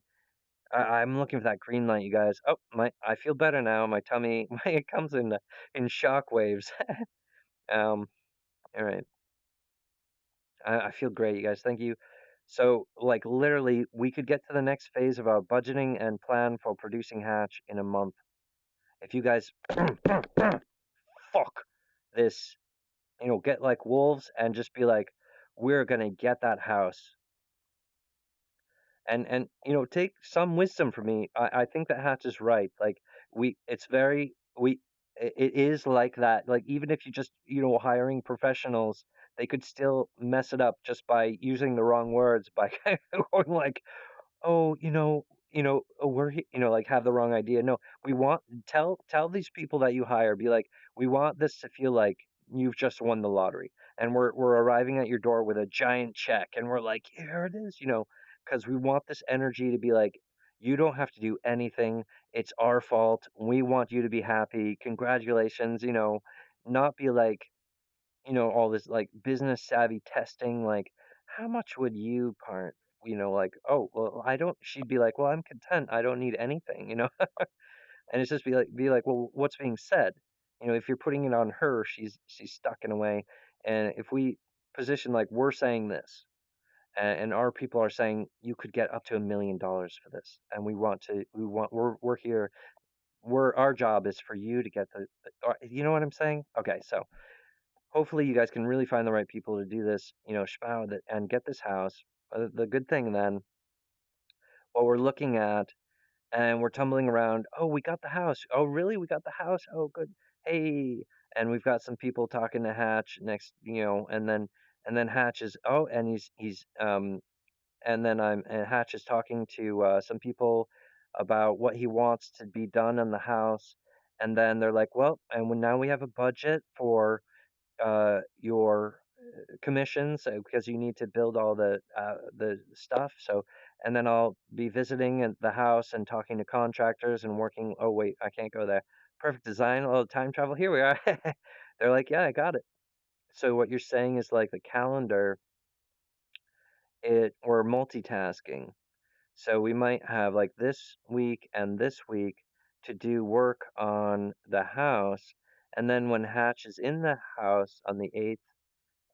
I'm looking for that green light, you guys. Oh, I feel better now. My tummy, it comes in shock waves. Um, all right. I feel great, you guys. Thank you. So, like, literally, we could get to the next phase of our budgeting and plan for producing Hatch in a month. If you guys fuck this, get like wolves and just be like, we're gonna get that house. And take some wisdom from me. I think that Hatch is right. Like it's very it is like that. Like even if you just hiring professionals, they could still mess it up just by using the wrong words by going like, oh, like have the wrong idea. No, we want tell these people that you hire, be like, we want this to feel like you've just won the lottery. and we're arriving at your door with a giant check, and we're like, here it is, because we want this energy to be like, you don't have to do anything. It's our fault. We want you to be happy. Congratulations, not be like, all this like business savvy testing, like, how much would you part, like, oh, well, I don't, she'd be like, well, I'm content. I don't need anything, and it's just be like, well, what's being said? If you're putting it on her, she's stuck in a way. And if we position like we're saying this, and our people are saying you could get up to $1 million for this, and we're here. Our job is for you to get you know what I'm saying? Okay, so hopefully you guys can really find the right people to do this, schpow that and get this house. The good thing then, what we're looking at, and we're tumbling around. Oh, we got the house. Oh, really? We got the house. Oh, good. Hey, and we've got some people talking to Hatch next, and then Hatch is and and then and Hatch is talking to some people about what he wants to be done in the house, and then they're like, well, and now we have a budget for your commissions, because you need to build all the stuff. So, and then I'll be visiting at the house and talking to contractors and working. Oh wait, I can't go there. Perfect design. Oh, time travel. Here we are. They're like, yeah, I got it. So what you're saying is like the calendar. We're multitasking. So we might have like this week and this week to do work on the house, and then when Hatch is in the house on the 8th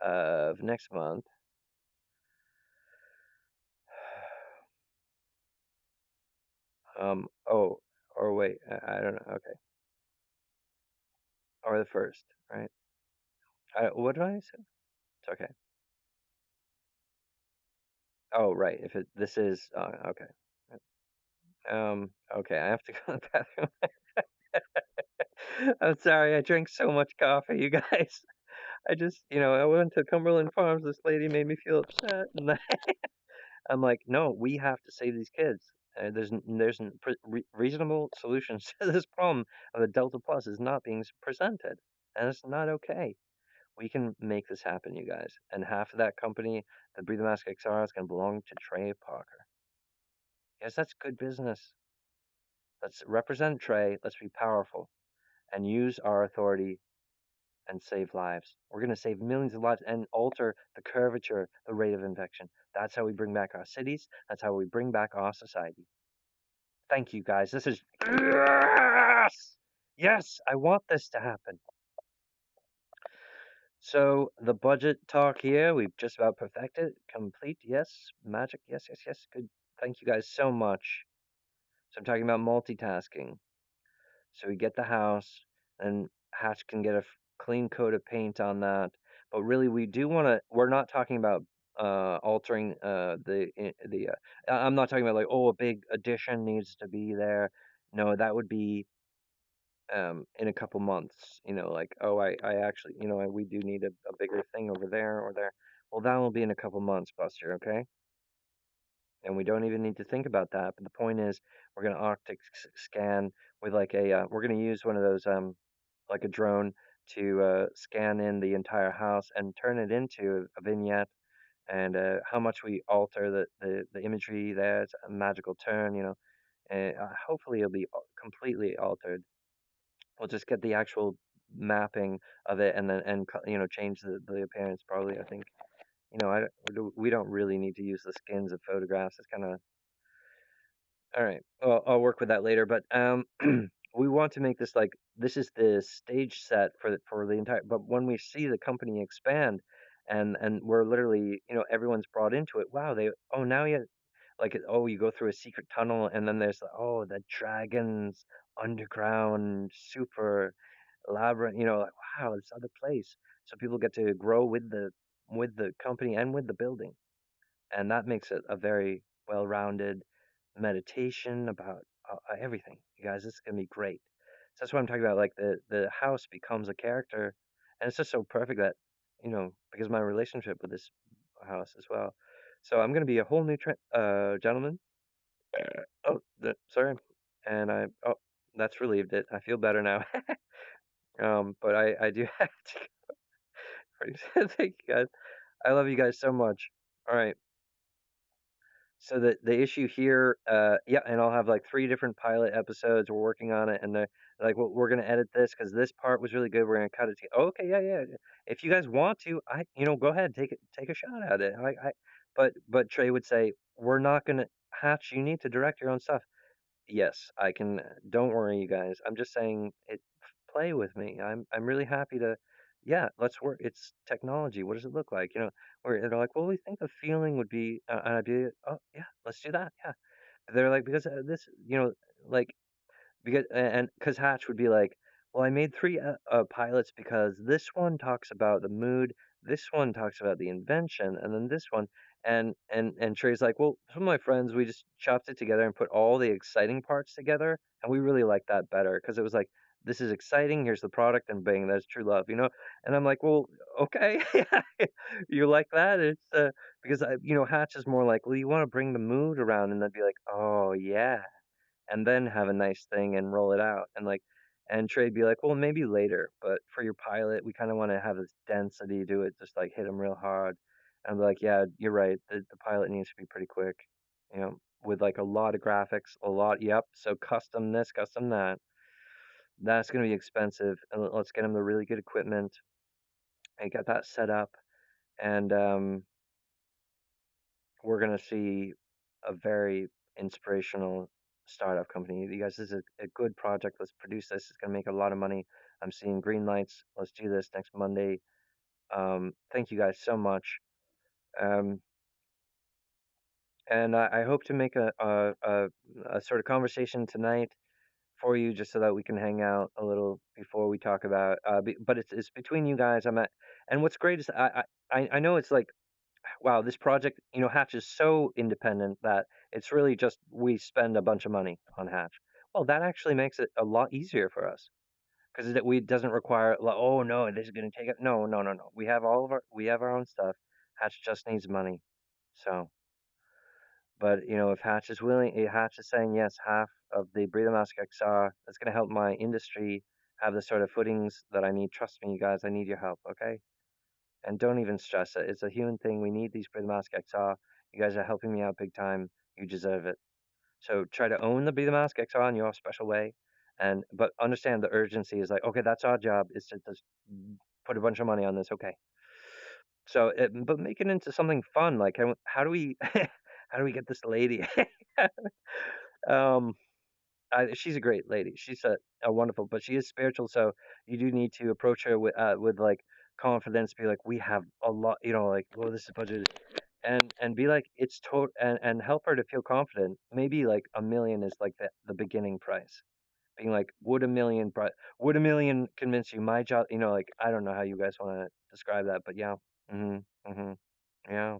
of next month. Oh, or wait, I don't know. Okay. Or the first, right? What did I say? It's okay. Oh, right. If this is, okay. Okay, I have to go to the bathroom. I'm sorry, I drank so much coffee, you guys. I went to Cumberland Farms. This lady made me feel upset, and I'm like, no, we have to save these kids. There's reasonable solutions to this problem of the Delta Plus is not being presented, and it's not okay. We can make this happen, you guys. And half of that company, the Breathe the Mask XR, is going to belong to Trey Parker. Yes, that's good business. Let's represent Trey. Let's be powerful and use our authority and save lives. We're going to save millions of lives and alter the curvature, the rate of infection. That's how we bring back our cities. That's how we bring back our society. Thank you, guys. This is. Yes! Yes, I want this to happen. So the budget talk here, we've just about perfected. Complete, yes. Magic, yes, yes, yes. Good. Thank you guys so much. So I'm talking about multitasking. So we get the house, and Hatch can get a clean coat of paint on that. But really, we do want to. We're not talking about altering the. I'm not talking about like, oh, a big addition needs to be there. No, that would be in a couple months, like, oh, I actually, we do need a bigger thing over there or there. Well, that will be in a couple months, Buster, okay? And we don't even need to think about that. But the point is, we're going to Arctic scan with like we're going to use one of those, like a drone to scan in the entire house and turn it into a vignette. And how much we alter the imagery there, it's a magical turn, and hopefully it'll be completely altered. We'll just get the actual mapping of it, and then change the appearance probably. I think we don't really need to use the skins of photographs. It's kind of all right. Well, I'll work with that later. But we want to make this like this is the stage set for the entire. But when we see the company expand, and we're literally everyone's brought into it. Wow, now you like you go through a secret tunnel, and then there's the dragons underground super labyrinth, like, wow, this other place. So people get to grow with the company and with the building, and that makes it a very well-rounded meditation about everything. You guys, this is gonna be great. So that's what I'm talking about. Like the house becomes a character, and it's just so perfect that because my relationship with this house as well. So I'm gonna be a whole new gentleman. Oh, sorry, and that's relieved it. I feel better now. But I do have to. Thank you guys. I love you guys so much. All right. So the issue here, yeah, and I'll have like three different pilot episodes. We're working on it, and they're like, well, we're gonna edit this because this part was really good. We're gonna cut it. Okay, yeah, yeah. If you guys want to, go ahead, take a shot at it. But Trey would say, we're not gonna Hatch. You need to direct your own stuff. Yes, I can. Don't worry, you guys. I'm just saying it. Play with me. I'm really happy to. Yeah, let's work. It's technology. What does it look like? Where they're like, well, we think the feeling would be, and I'd be, oh yeah, let's do that. Yeah. They're like because this, like and because Hatch would be like, well, I made three pilots because this one talks about the mood, this one talks about the invention, and then this one, and Trey's like, well, some of my friends, we just chopped it together and put all the exciting parts together, and we really like that better because it was like, this is exciting, here's the product, and bang, that's true love. And I'm like, well, okay, you like that? It's because Hatch is more like, well, you want to bring the mood around, and they'd be like, oh yeah, and then have a nice thing and roll it out. And Trey'd be like, well, maybe later, but for your pilot, we kind of want to have this density to it, just like hit them real hard. And I'm like, yeah, you're right. The pilot needs to be pretty quick, with like a lot of graphics, a lot. Yep. So custom this, custom that. That's going to be expensive. And let's get them the really good equipment and get that set up. And we're going to see a very inspirational startup company. You guys, this is a good project. Let's produce this. It's going to make a lot of money. I'm seeing green lights. Let's do this next Monday. Thank you guys so much. Um, and I hope to make a sort of conversation tonight for you just so that we can hang out a little before we talk about but it's between you guys. And what's great is I know it's like, wow, this project, Hatch is so independent that it's really just we spend a bunch of money on Hatch. Well, that actually makes it a lot easier for us because it doesn't require, like, oh no, this is going to take it. No, no, no, no. We have our own stuff. Hatch just needs money. So, but if Hatch is willing, Hatch is saying yes, half of the Breathe Mask XR, that's going to help my industry have the sort of footings that I need. Trust me, you guys, I need your help. Okay. And don't even stress it. It's a human thing. We need these for the Mask XR. You guys are helping me out big time. You deserve it. So try to own the Be the Mask XR in your special way. But understand the urgency is like, okay, that's our job is to just put a bunch of money on this. Okay. So, but make it into something fun. Like, how do we, how do we get this lady? um, she's a great lady. She's a wonderful, but she is spiritual. So you do need to approach her with like confidence. Be like, we have a lot, like, well, this is budget, and be like, it's and help her to feel confident. Maybe like a million is like the beginning price. Being like, would a million convince you my job? Like, I don't know how you guys want to describe that, but yeah, hmm hmm yeah.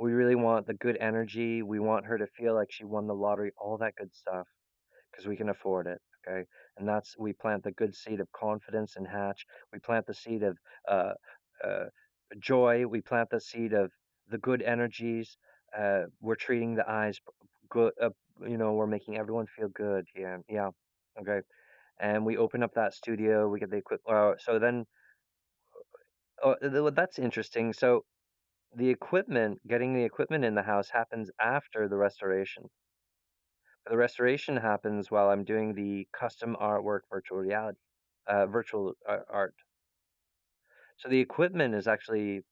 We really want the good energy. We want her to feel like she won the lottery, all that good stuff because we can afford it. Okay. And we plant the good seed of confidence in Hatch. We plant the seed of uh, uh, joy. We plant the seed of the good energies. We're treating the eyes good. We're making everyone feel good here. Yeah. Okay. And we open up that studio. We get the equipment. So then, that's interesting. So getting the equipment in the house happens after the restoration. The restoration happens while I'm doing the custom artwork virtual reality, virtual art. So the equipment is actually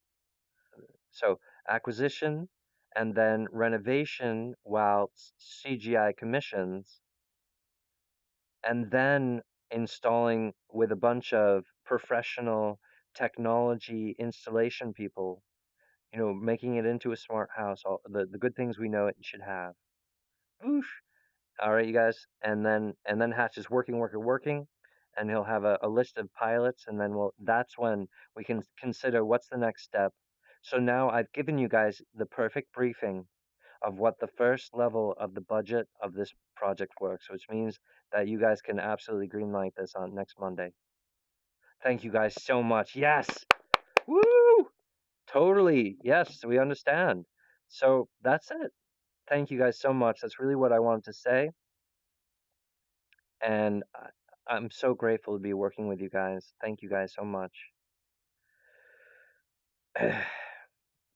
so acquisition and then renovation while CGI commissions, and then installing with a bunch of professional technology installation people, making it into a smart house, all the good things we know it should have. Whoosh. All right, you guys, and then Hatch is working, working, working, and he'll have a list of pilots, and then that's when we can consider what's the next step. So now I've given you guys the perfect briefing of what the first level of the budget of this project works, which means that you guys can absolutely greenlight this on next Monday. Thank you guys so much. Yes. Woo! Totally. Yes, we understand. So that's it. Thank you guys so much. That's really what I wanted to say. And I'm so grateful to be working with you guys. Thank you guys so much.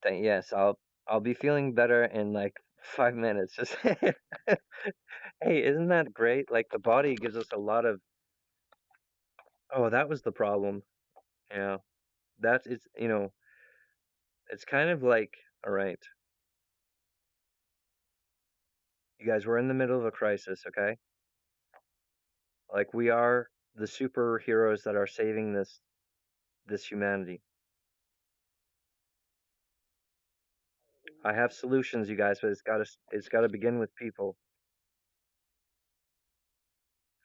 Yes, I'll be feeling better in like 5 minutes. Just hey, isn't that great? Like the body gives us a lot of. Oh, that was the problem. Yeah, that's it's it's kind of like, all right, you guys, we're in the middle of a crisis, okay? Like we are the superheroes that are saving this humanity. I have solutions, you guys, but it's got to begin with people.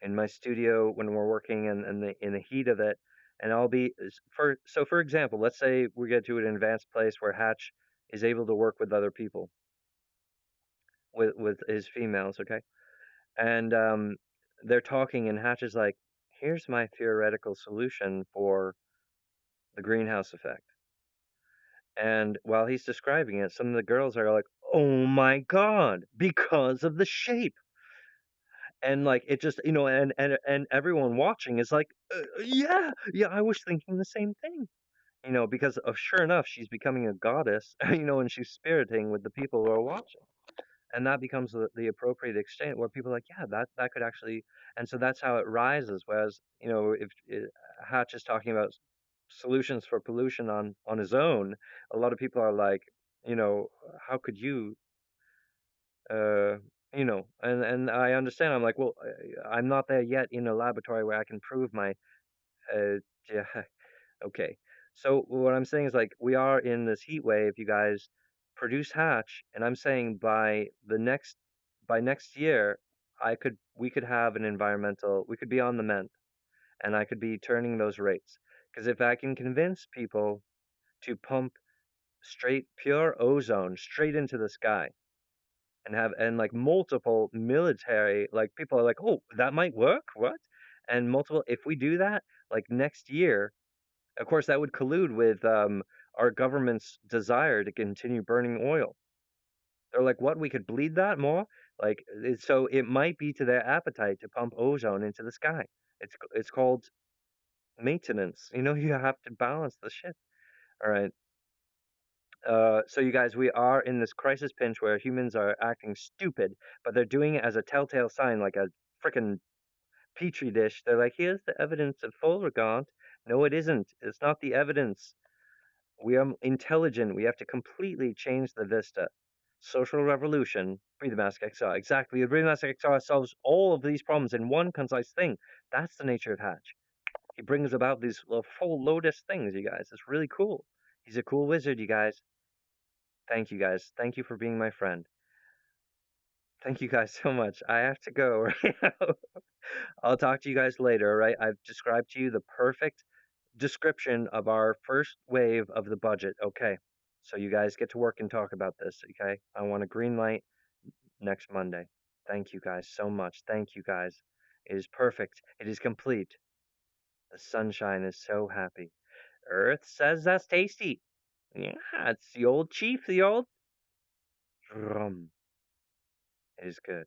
In my studio when we're working in the heat of it, and I'll be for example, let's say we get to an advanced place where Hatch is able to work with other people, with his females, okay? And they're talking, and Hatch is like, "Here's my theoretical solution for the greenhouse effect." And while he's describing it, some of the girls are like, "Oh my God, because of the shape." And like it just, and everyone watching is like, yeah, yeah, I was thinking the same thing. Because of sure enough, she's becoming a goddess, and she's spiriting with the people who are watching. And that becomes the appropriate exchange where people are like, yeah, that could actually, and so that's how it rises. Whereas, if Hatch is talking about solutions for pollution on his own, a lot of people are like, how could you, uh, and I understand. I'm like, well, I'm not there yet in a laboratory where I can prove my, yeah, okay. So what I'm saying is like we are in this heat wave, you guys produce Hatch, and I'm saying by next year, we could have an environmental, we could be on the mend, and I could be turning those rates. Because if I can convince people to pump straight pure ozone straight into the sky and like multiple military, like people are like, oh, that might work, what? And multiple, if we do that, like next year, of course, that would collude with our government's desire to continue burning oil. They're like, what? We could bleed that more? Like, so it might be to their appetite to pump ozone into the sky. It's called maintenance. You have to balance the shit. All right. So you guys, we are in this crisis pinch where humans are acting stupid, but they're doing it as a telltale sign, like a freaking petri dish. They're like, here's the evidence of full regard. No, it isn't. It's not the evidence. We are intelligent. We have to completely change the vista. Social revolution, breathe the mask XR. Exactly. The breathe the mask XR solves all of these problems in one concise thing. That's the nature of Hatch. He brings about these full lotus things, you guys. It's really cool. He's a cool wizard, you guys. Thank you, guys. Thank you for being my friend. Thank you guys so much. I have to go right now. I'll talk to you guys later, all right? I've described to you the perfect description of our first wave of the budget. Okay. So you guys get to work and talk about this, okay? I want a green light next Monday. Thank you guys so much. Thank you guys. It is perfect. It is complete. The sunshine is so happy. Earth says that's tasty. Yeah, it's the old chief, the old drum. It is good.